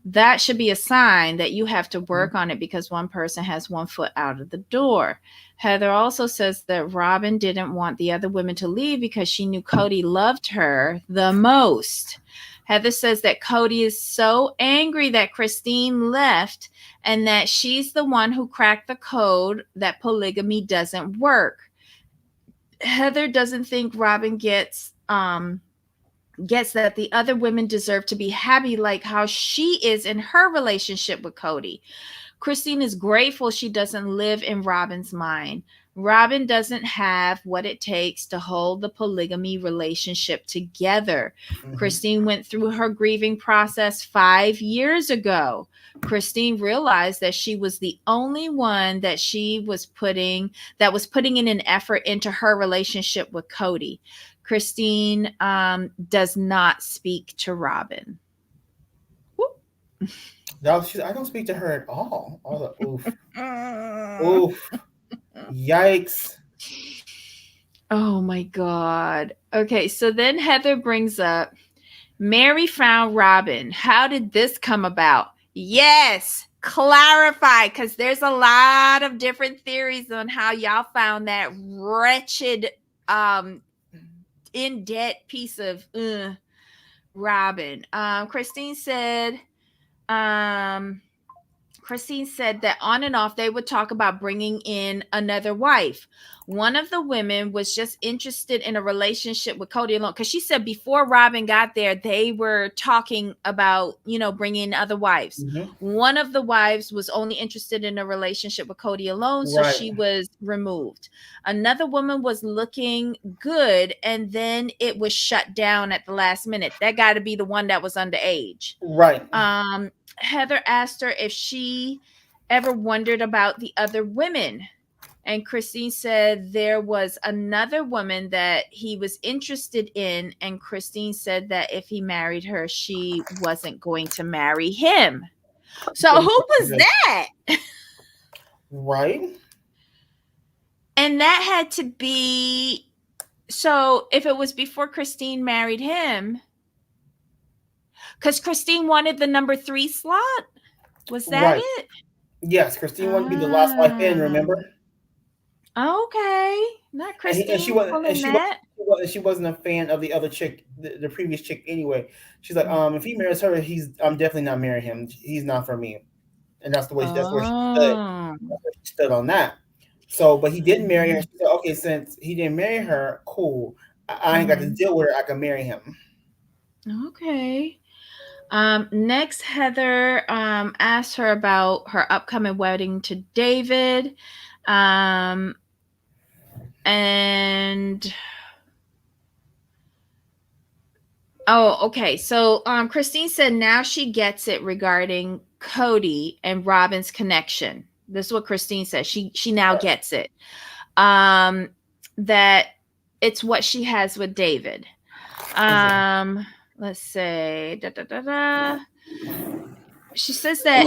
That should be a sign that you have to work on it because one person has one foot out of the door. Heather also says that Robin didn't want the other women to leave because she knew Cody loved her the most. Heather says that Cody is so angry that Christine left and that she's the one who cracked the code that polygamy doesn't work. Heather doesn't think Robin gets that the other women deserve to be happy like how she is in her relationship with Cody. Christine is grateful she doesn't live in Robin's mind. Robin doesn't have what it takes to hold the polygamy relationship together. Mm-hmm. Christine went through her grieving process 5 years ago. Christine realized that she was the only one that was putting in an effort into her relationship with Cody. Christine does not speak to Robin. I don't speak to her at all. I was like, oof, oof, yikes. Oh my God. Okay, so then Heather brings up Mary found Robin. How did this come about? Yes, clarify, because there's a lot of different theories on how y'all found that wretched, um, in debt piece of Robin. Um, Christine said that on and off they would talk about bringing in another wife. One of the women was just interested in a relationship with Cody alone because she said before Robin got there, they were talking about, bringing in other wives. Mm-hmm. One of the wives was only interested in a relationship with Cody alone, so Right, she was removed. Another woman was looking good, and then it was shut down at the last minute. That got to be the one that was underage. right, Heather asked her if she ever wondered about the other women. And Christine said there was another woman that he was interested in. And Christine said that if he married her, she wasn't going to marry him. So but who he was did. that? Right, And that had to be, so if it was before Christine married him, because Christine wanted the number 3 slot. Was that right. it? Yes, Christine wanted to be the last wife in. Ah. Remember? Okay. Not And she Christine wasn't and pulling that. she wasn't a fan of the other chick, the previous chick anyway. She's like, Mm. if he marries her, I'm definitely not marrying him. He's not for me, and that's where she stood. Oh. That's where she stood on that. So, but he didn't marry her. Mhm. She said, okay, since he didn't marry her, cool. I ain't got to Mhm. deal with her. I can marry him. Okay. Next, Heather asked her about her upcoming wedding to David. Um, and oh, okay. So Christine said now she gets it regarding Cody and Robin's connection. This is what Christine said. She now gets it. Um, that it's what she has with David. Okay. Um, let's say da, da, da, da. She says that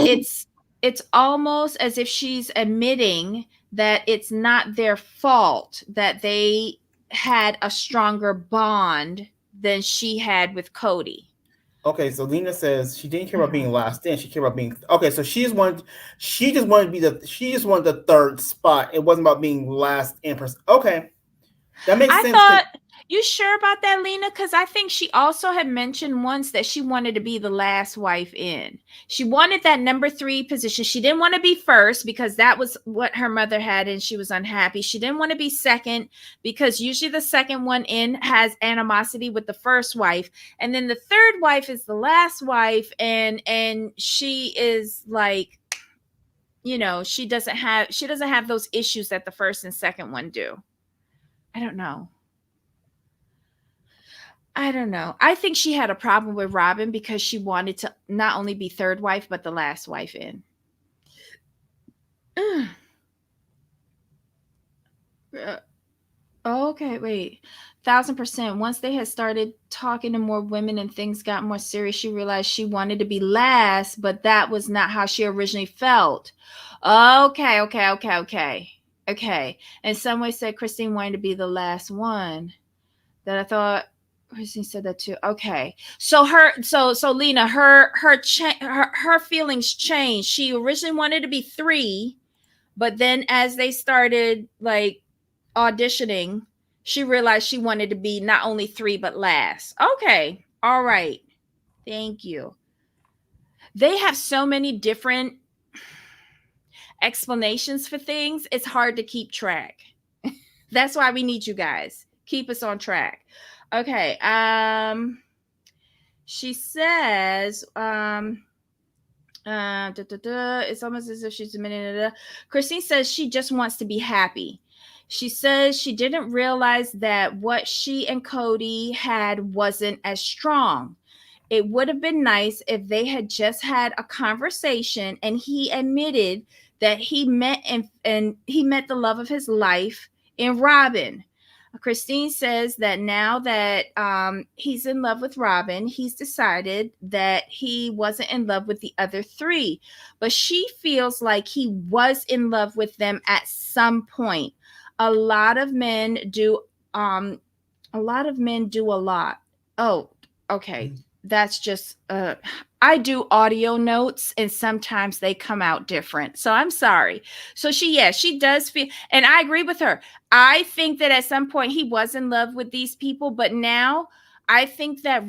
it's almost as if she's admitting that it's not their fault that they had a stronger bond than she had with Cody. Okay, so Lena says she didn't care about Mhm. being last in. She cared about being okay. So she just wanted to be she just wanted the third spot. It wasn't about being last in person. Okay, that makes I sense. Cause thought, you sure about that, Lena? Because I think she also had mentioned once that she wanted to be the last wife in. She wanted that number three position. She didn't want to be first because that was what her mother had and she was unhappy. She didn't want to be second because usually the second one in has animosity with the first wife. And then the third wife is the last wife and she is like, she doesn't have those issues that the first and second one do. I don't know. I don't know. I think she had a problem with Robin because she wanted to not only be third wife, but the last wife in. Uh, okay, wait. 1,000%. Once they had started talking to more women and things got more serious, she realized she wanted to be last, but that was not how she originally felt. Okay, okay, okay, okay. Okay. And some way said Christine wanted to be the last one. That I thought Christine said that too. Okay, so Lena, her feelings changed. She originally wanted to be three, but then as they started like auditioning, she realized she wanted to be not only three but last. Okay, all right, thank you. They have so many different explanations for things. It's hard to keep track. That's why we need you guys. Keep us on track. Okay. She says, it's almost as if she's admitting. Christine says she just wants to be happy. She says she didn't realize that what she and Cody had wasn't as strong. It would have been nice if they had just had a conversation and he admitted that he met the love of his life in Robin. Christine says that now that he's in love with Robin, he's decided that he wasn't in love with the other three, but she feels like he was in love with them at some point. A lot of men do. Um, a lot of men do a lot. Oh, okay. That's just I do audio notes and sometimes they come out different. So I'm sorry. So she does feel, and I agree with her. I think that at some point he was in love with these people, but now I think that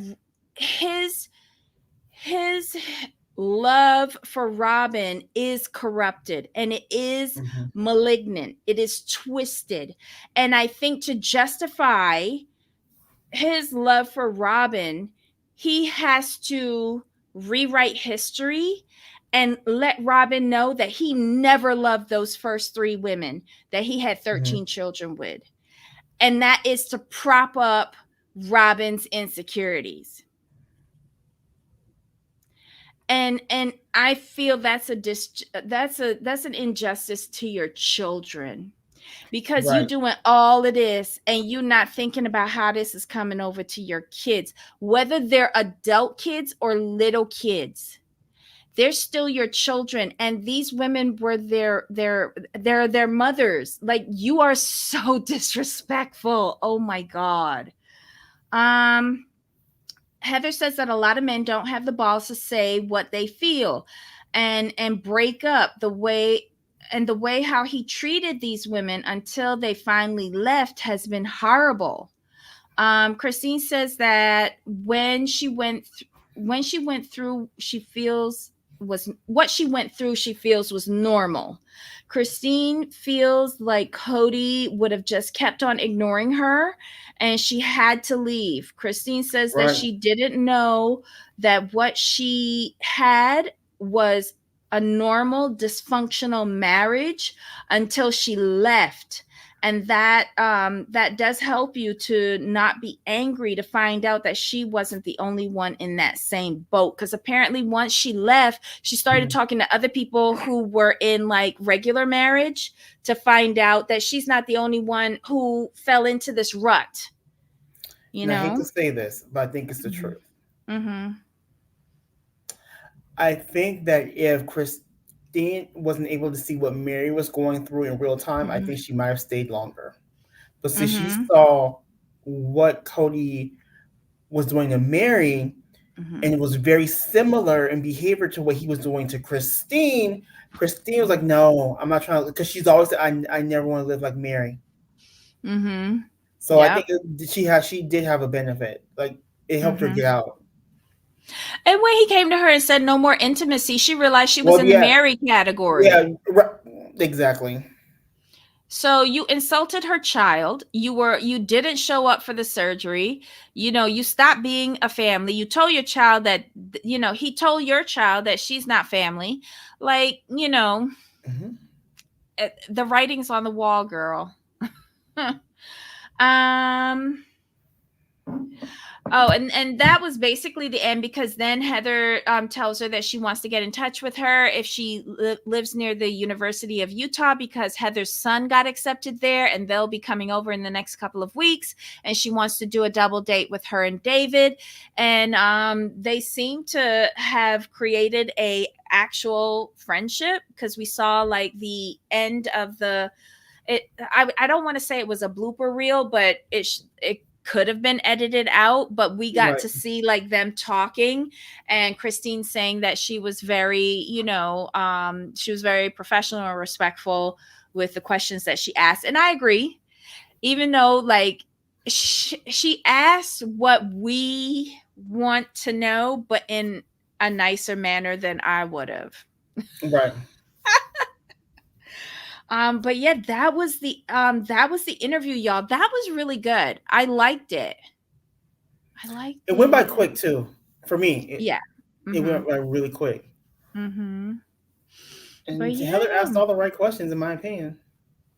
his his love for Robin is corrupted and it is Mhm. malignant. It is twisted. And I think to justify his love for Robin, he has to rewrite history and let Robin know that he never loved those first three women that he had Mhm. 13 children with. And that is to prop up Robin's insecurities. And I feel that's an injustice to your children because you Right. doing all of this and you not thinking about how this is coming over to your kids, whether they're adult kids or little kids. They're still your children, and these women were their mothers. Like, you are so disrespectful. Oh my god. um Heather says that a lot of men don't have the balls to say what they feel and break up the way, and the way how he treated these women until they finally left has been horrible. Christine says that when she went through, she feels was what she went through. She feels was normal. Christine feels like Cody would have just kept on ignoring her, and she had to leave. Christine says that Right. she didn't know that what she had was a normal dysfunctional marriage until she left, and that does help you to not be angry to find out that she wasn't the only one in that same boat, because apparently once she left, she started Mhm. talking to other people who were in like regular marriage to find out that she's not the only one who fell into this rut, you And I hate to know. say this, but I think it's the Mm-hmm. truth. Mm-hmm. I think that if Christine wasn't able to see what Mary was going through in real time, I Mm-hmm. think she might have stayed longer. But since she Mm-hmm. saw what Cody was doing to Mary, Mm-hmm. and it was very similar in behavior to what he was doing to Christine, Christine was like, "No, I'm not trying to," because she's always said, I never want to live like Mary. Mm-hmm. So I think Yep. she did have a benefit. Like it helped her Mm-hmm. get out. And when he came to her and said no more intimacy, she realized she was Well, in the yeah, married category. yeah, right, exactly. So you insulted her child. You didn't show up for the surgery. You stopped being a family. You told your child that he told your child that she's not family. Like, Hmm. the writing's on the wall, girl. um Oh, and that was basically the end, because then Heather tells her that she wants to get in touch with her if she lives near the University of Utah, because Heather's son got accepted there and they'll be coming over in the next couple of weeks. And she wants to do a double date with her and David. And they seem to have created a actual friendship, because we saw like the end of I don't want to say it was a blooper reel, but it could have been edited out, but we got Right, to see like them talking, and Christine saying that she was very, she was very professional and respectful with the questions that she asked. And I agree, even though like she asked what we want to know, but in a nicer manner than I would have. right. But yeah, that was the interview, y'all. That was really good. I liked it. I liked It went by it. quick too. For me, Yeah. it Mm-hmm. went by really quick. Mm-hmm. But And Heather yeah. asked all the right questions, in my opinion.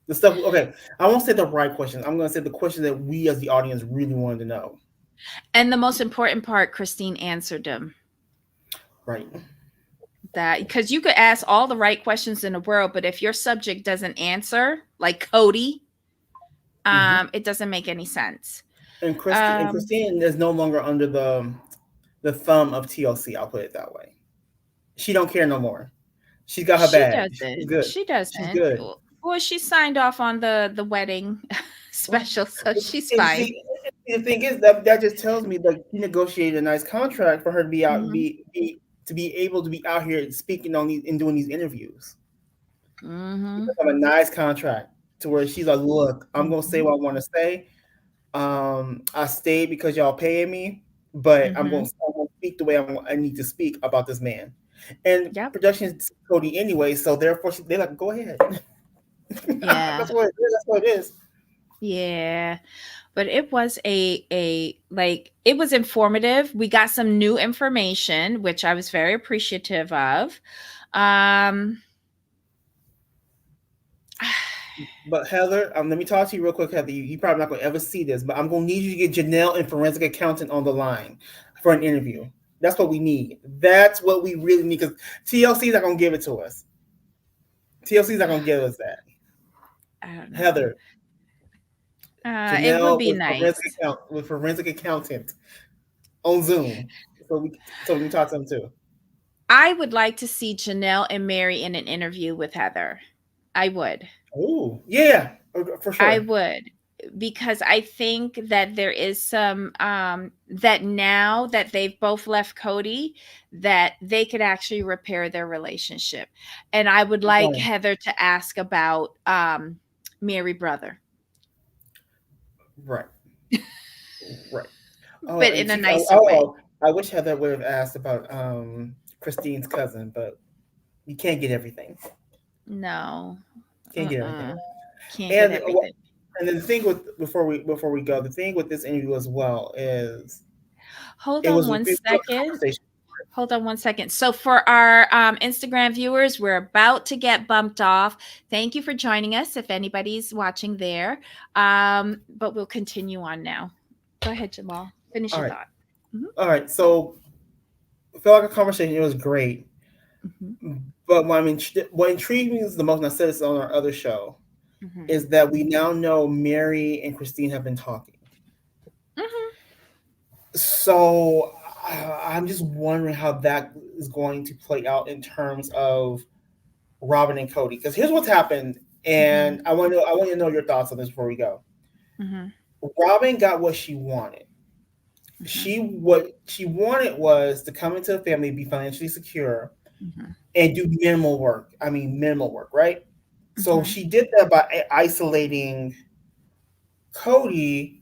The stuff. Okay, I won't say the right questions. I'm going to say the question that we as the audience really wanted to know. And the most important part, Christine answered them. Right. That because you could ask all the right questions in the world, but if your subject doesn't answer, like Cody, Hmm. it doesn't make any sense. And Um, Christine is no longer under the thumb of TLC. I'll put it that way. She don't care no more. She's got her she bag. She's doesn't. good. She She's doesn't. good. Well, she signed off on the wedding Well, special, so she's and fine. see, the thing is that just tells me that he negotiated a nice contract for her to be out, Mm-hmm. to be able to be out here speaking on these and doing these interviews. She Mm-hmm. have a nice contract to where she's like, "Look, I'm gonna say Mm-hmm. what I want to say. I stayed because y'all paying me, but Mm-hmm. I'm gonna speak the way I need to speak about this man." And Yep. production's Cody anyway, so therefore they're like, "Go ahead." Yeah. That's what it is. That's what it is. Yeah. But it was a like it was informative. We got some new information, which I was very appreciative of. Um But Heather, let me talk to you real quick, Heather. You probably not gonna ever see this, but I'm gonna need you to get Janelle and forensic accountant on the line for an interview. That's what we need. That's what we really need because TLC's not gonna give it to us. TLC's not gonna give us that. I don't know. Heather, It would Janelle be nice. with forensic accountant on Zoom, so we can talk to them too. I would like to see Janelle and Mary in an interview with Heather. I would. Oh yeah, for I sure. would. because I think that there is some that now that they've both left Cody, that they could actually repair their relationship. And I would like Right. Heather to ask about Mary Brother, Right. Right. Oh, but and in a see, nicer way. I wish Heather would have asked about Christine's cousin, but you can't get everything. No. Can't get everything. Can't get And everything. and then the thing with before we go, the thing with this interview as well is Hold it on was a one good second. conversation. Hold on one second. So, for our Instagram viewers, we're about to get bumped off. Thank you for joining us if anybody's watching there. But we'll continue on now. Go ahead, Jamal. Finish All your right. thought. Hmm. All right. So I felt like a conversation. It was great. Hmm. But what intrigued me is the most, and I said this on our other show, Hmm. is that we now know Mary and Christine have been talking. Hmm. So I'm just wondering how that is going to play out in terms of Robin and Cody. Because here's what's happened, Hmm. and I want you to know your thoughts on this before we go. Hmm. Robin got what she wanted. Hmm. What she wanted was to come into a family, be financially secure, Hmm. and do minimal work. I mean, minimal work, right? So Hmm. she did that by isolating Cody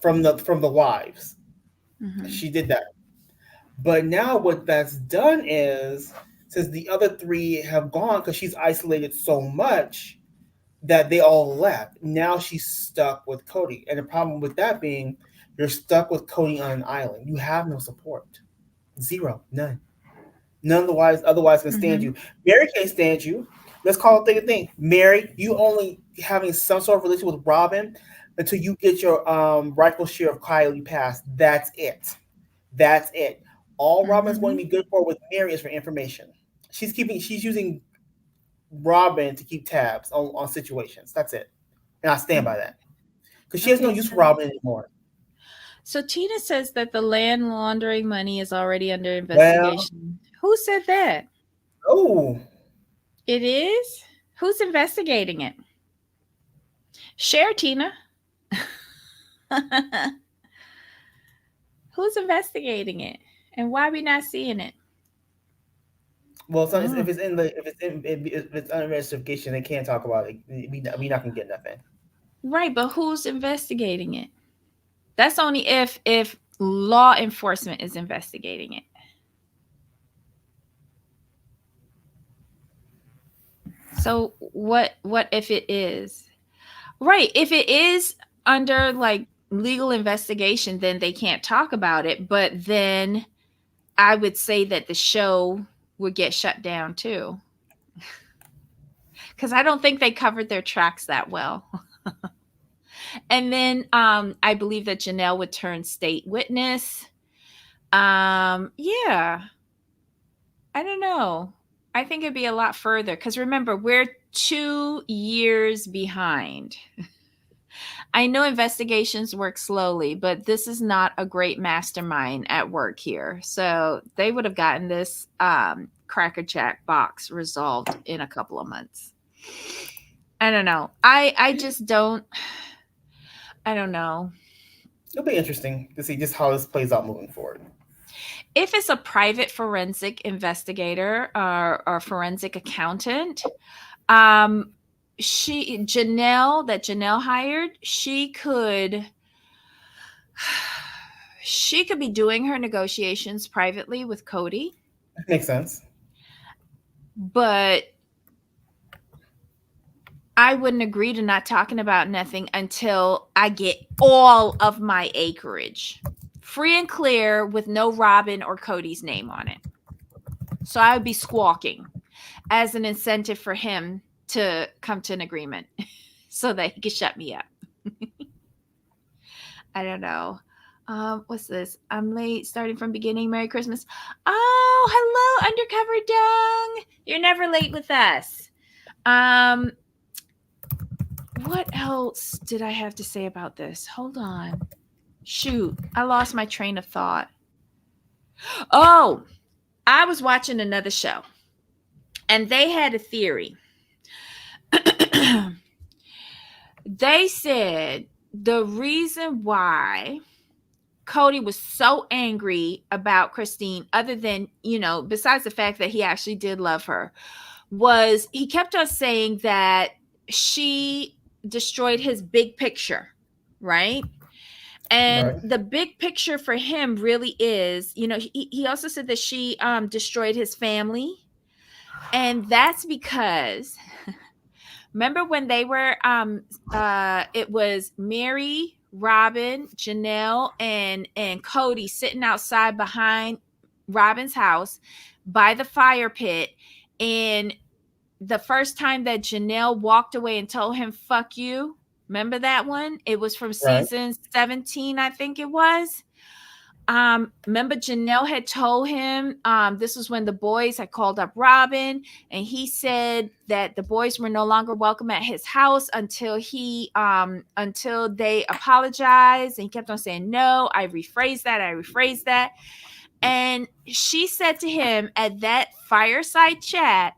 from the wives. Hmm. She did that. But now what that's done is, since the other three have gone because she's isolated so much that they all left, now she's stuck with Cody. And the problem with that being, you're stuck with Cody on an island. You have no support. Zero. None. None otherwise can stand Hmm. you. Mary can't stand you. Let's call it a thing. Mary, you only having some sort of relationship with Robin until you get your rightful share of Kylie Pass. That's it. That's it. All Robin's going to Hmm. be good for with Mary is for information. She's using Robin to keep tabs on situations. That's it. And I stand by that. Because she has no Okay, use for so Robin anymore. Tina says that the land laundering money is already under Well, investigation. Who said that? oh, It is? Who's investigating it? Share, Tina. Who's investigating it? And why we not seeing it? well, it's not, Mm. if it's under investigation, they can't talk about it. We not gonna get nothing. Right, but who's investigating it? That's only if law enforcement is investigating it. So what if it is? Right, if it is under like legal investigation, then they can't talk about it, but then I would say that the show would get shut down too. Cuz I don't think they covered their tracks that well. And then I believe that Janelle would turn state witness. Yeah, I don't know. I think it'd be a lot further because remember, we're 2 years behind. I know investigations work slowly, but this is not a great mastermind at work here. So they would have gotten this Cracker Jack box resolved in a couple of months. I don't know. I just don't. I don't know. It'll be interesting to see just how this plays out moving forward. If it's a private forensic investigator or forensic accountant, um, Janelle hired, she could be doing her negotiations privately with Cody, Makes sense. but I wouldn't agree to not talking about nothing until I get all of my acreage free and clear with no Robin or Cody's name on it. So I would be squawking as an incentive for him to come to an agreement so that he could shut me up. I don't know. What's this? I'm late, starting from beginning. Merry Christmas. Oh, hello, Undercover Dung. You're never late with us. Um, what else did I have to say about this? Hold on. Shoot, I lost my train of thought. Oh, I was watching another show and they had a theory. They said the reason why Cody was so angry about Christine, other than, besides the fact that he actually did love her, was he kept on saying that she destroyed his big picture, right? And Right. the big picture for him really is, he also said that she destroyed his family. And that's because remember when they were it was Mary, Robin, Janelle, and Cody sitting outside behind Robin's house by the fire pit, and the first time that Janelle walked away and told him fuck you. Remember that one? It was from Right. season 17, I think it was. Remember Janelle had told him, this was when the boys had called up Robin, and he said that the boys were no longer welcome at his house until they apologized, and he kept on saying, no, I rephrased that. And she said to him at that fireside chat,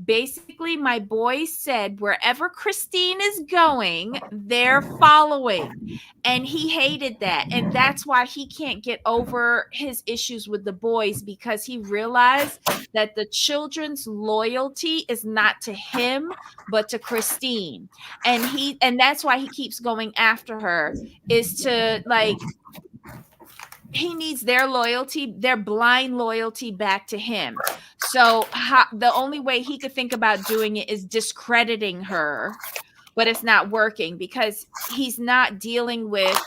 basically, my boys said wherever Christine is going, they're following. And he hated that. And that's why he can't get over his issues with the boys, because he realized that the children's loyalty is not to him, but to Christine. And that's why he keeps going after her, is to like, he needs their loyalty, their blind loyalty back to him. So the only way he could think about doing it is discrediting her, but it's not working because he's not dealing with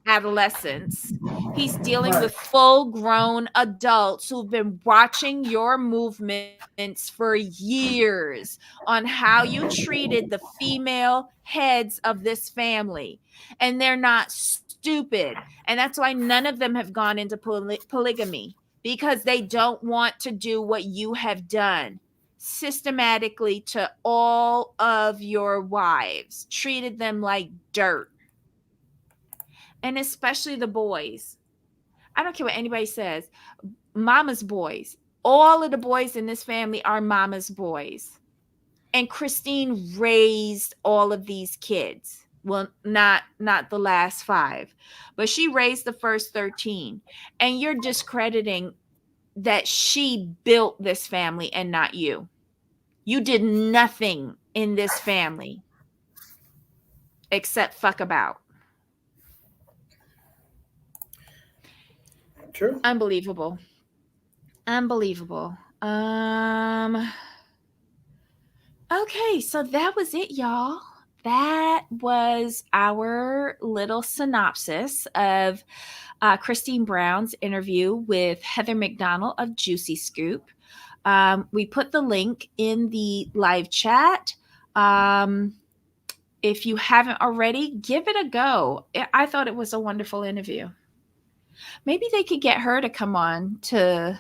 adolescents. He's dealing Right. with full grown adults who've been watching your movements for years on how you treated the female heads of this family. And they're not stupid. And that's why none of them have gone into polygamy, because they don't want to do what you have done systematically to all of your wives, treated them like dirt. And especially the boys. I don't care what anybody says. Mama's boys. All of the boys in this family are mama's boys. And Christine raised all of these kids. Well, not the last 5, but she raised the first 13. And you're discrediting that she built this family and not you. You did nothing in this family except fuck about. True. Unbelievable. Unbelievable. Okay, so that was it, y'all. That was our little synopsis of Christine Brown's interview with Heather McDonald of Juicy Scoop. We put the link in the live chat. If you haven't already, give it a go. I thought it was a wonderful interview. Maybe they could get her to come on to,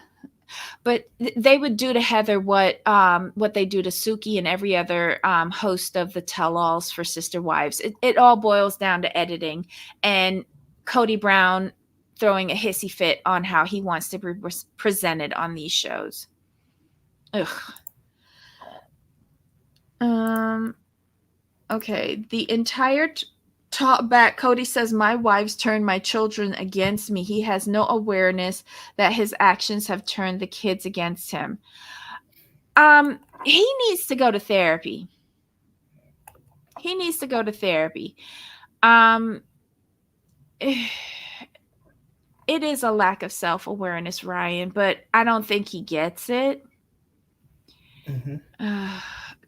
but they would do to Heather what they do to Suki and every other host of the tell-alls for Sister Wives. It all boils down to editing and Cody Brown throwing a hissy fit on how he wants to be presented on these shows. Ugh. Okay, the entire talk back, Cody says, my wives turned my children against me. He has no awareness that his actions have turned the kids against him. He needs to go to therapy. He needs to go to therapy. It is a lack of self-awareness, Ryan, but I don't think he gets it.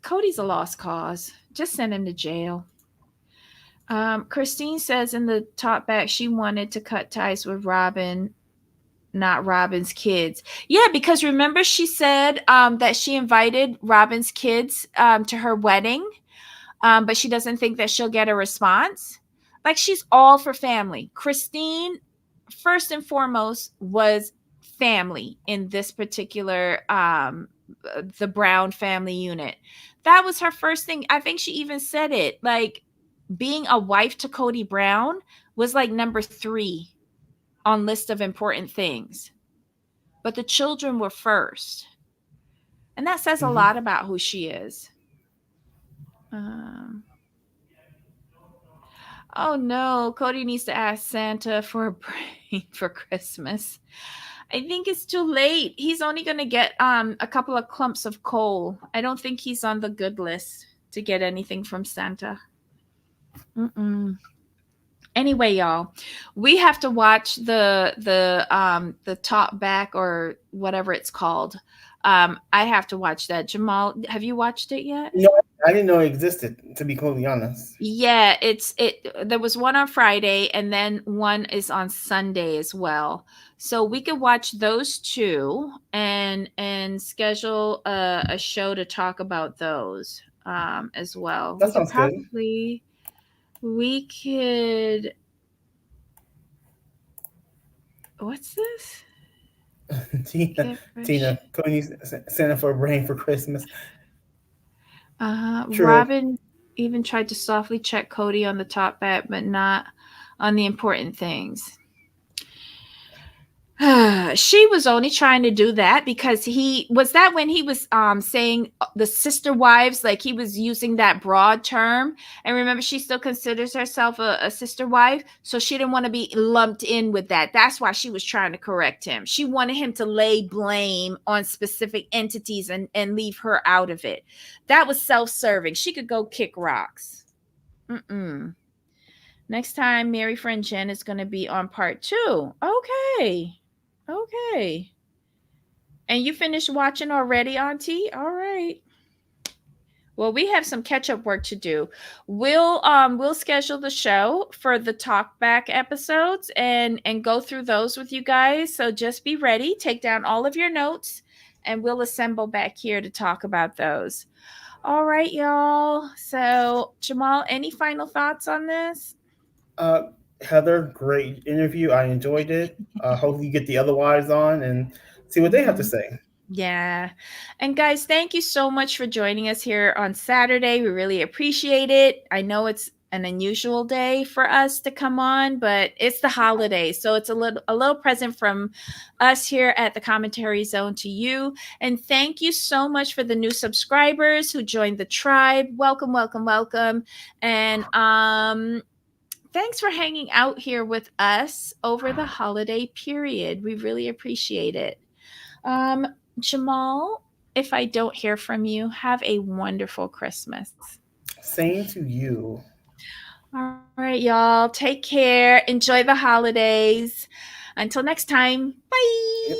Cody's a lost cause. Just send him to jail. Christine says in the talk back she wanted to cut ties with Robin, not Robin's kids. Yeah, because remember she said that she invited Robin's kids to her wedding, but she doesn't think that she'll get a response. Like, she's all for family. Christine, first and foremost, was family in this particular the Brown family unit. That was her first thing. I think she even said it, like, being a wife to Cody Brown was like number 3 on list of important things. But the children were first. And that says a lot about who she is. Oh no, Cody needs to ask Santa for a brain for Christmas. I think it's too late. He's only going to get a couple of clumps of coal. I don't think he's on the good list to get anything from Santa. Mm-mm. Anyway, y'all, we have to watch the top back or whatever it's called. I have to watch that. Jamal, have you watched it yet? No, I didn't know it existed. To be completely honest. Yeah, it there was one on Friday and then one is on Sunday as well. So we could watch those two and schedule a show to talk about those as well. That sounds good. We could what's this? Tina, Gift for Tina, Cody needs Santa for a brain for Christmas. True. Robin even tried to softly check Cody on the top bet, but not on the important things. She was only trying to do that because he was that when he was saying the sister wives, like he was using that broad term. And remember, she still considers herself a sister wife, so she didn't want to be lumped in with that. That's why she was trying to correct him. She wanted him to lay blame on specific entities and leave her out of it. That was self-serving. She could go kick rocks. Mm-mm. Next time, Mary friend Jen is going to be on part 2. Okay. Okay. And you finished watching already, Auntie? All right. Well, we have some catch-up work to do. We'll schedule the show for the talk back episodes and go through those with you guys. So just be ready, take down all of your notes, and we'll assemble back here to talk about those. All right, y'all. So, Jamal, any final thoughts on this? Uh, Heather, great interview. I enjoyed it. Hopefully, you get the other wives on and see what they have to Mm-hmm. say. Yeah. And guys, thank you so much for joining us here on Saturday. We really appreciate it. I know it's an unusual day for us to come on, but it's the holidays. So it's a little present from us here at the Commentary Zone to you. And thank you so much for the new subscribers who joined the tribe. Welcome, welcome, welcome. And thanks for hanging out here with us over the holiday period. We really appreciate it. Um, Jamal, if I don't hear from you, have a wonderful Christmas. Same to you. All right, y'all. Take care. Enjoy the holidays. Until next time, bye. Yep.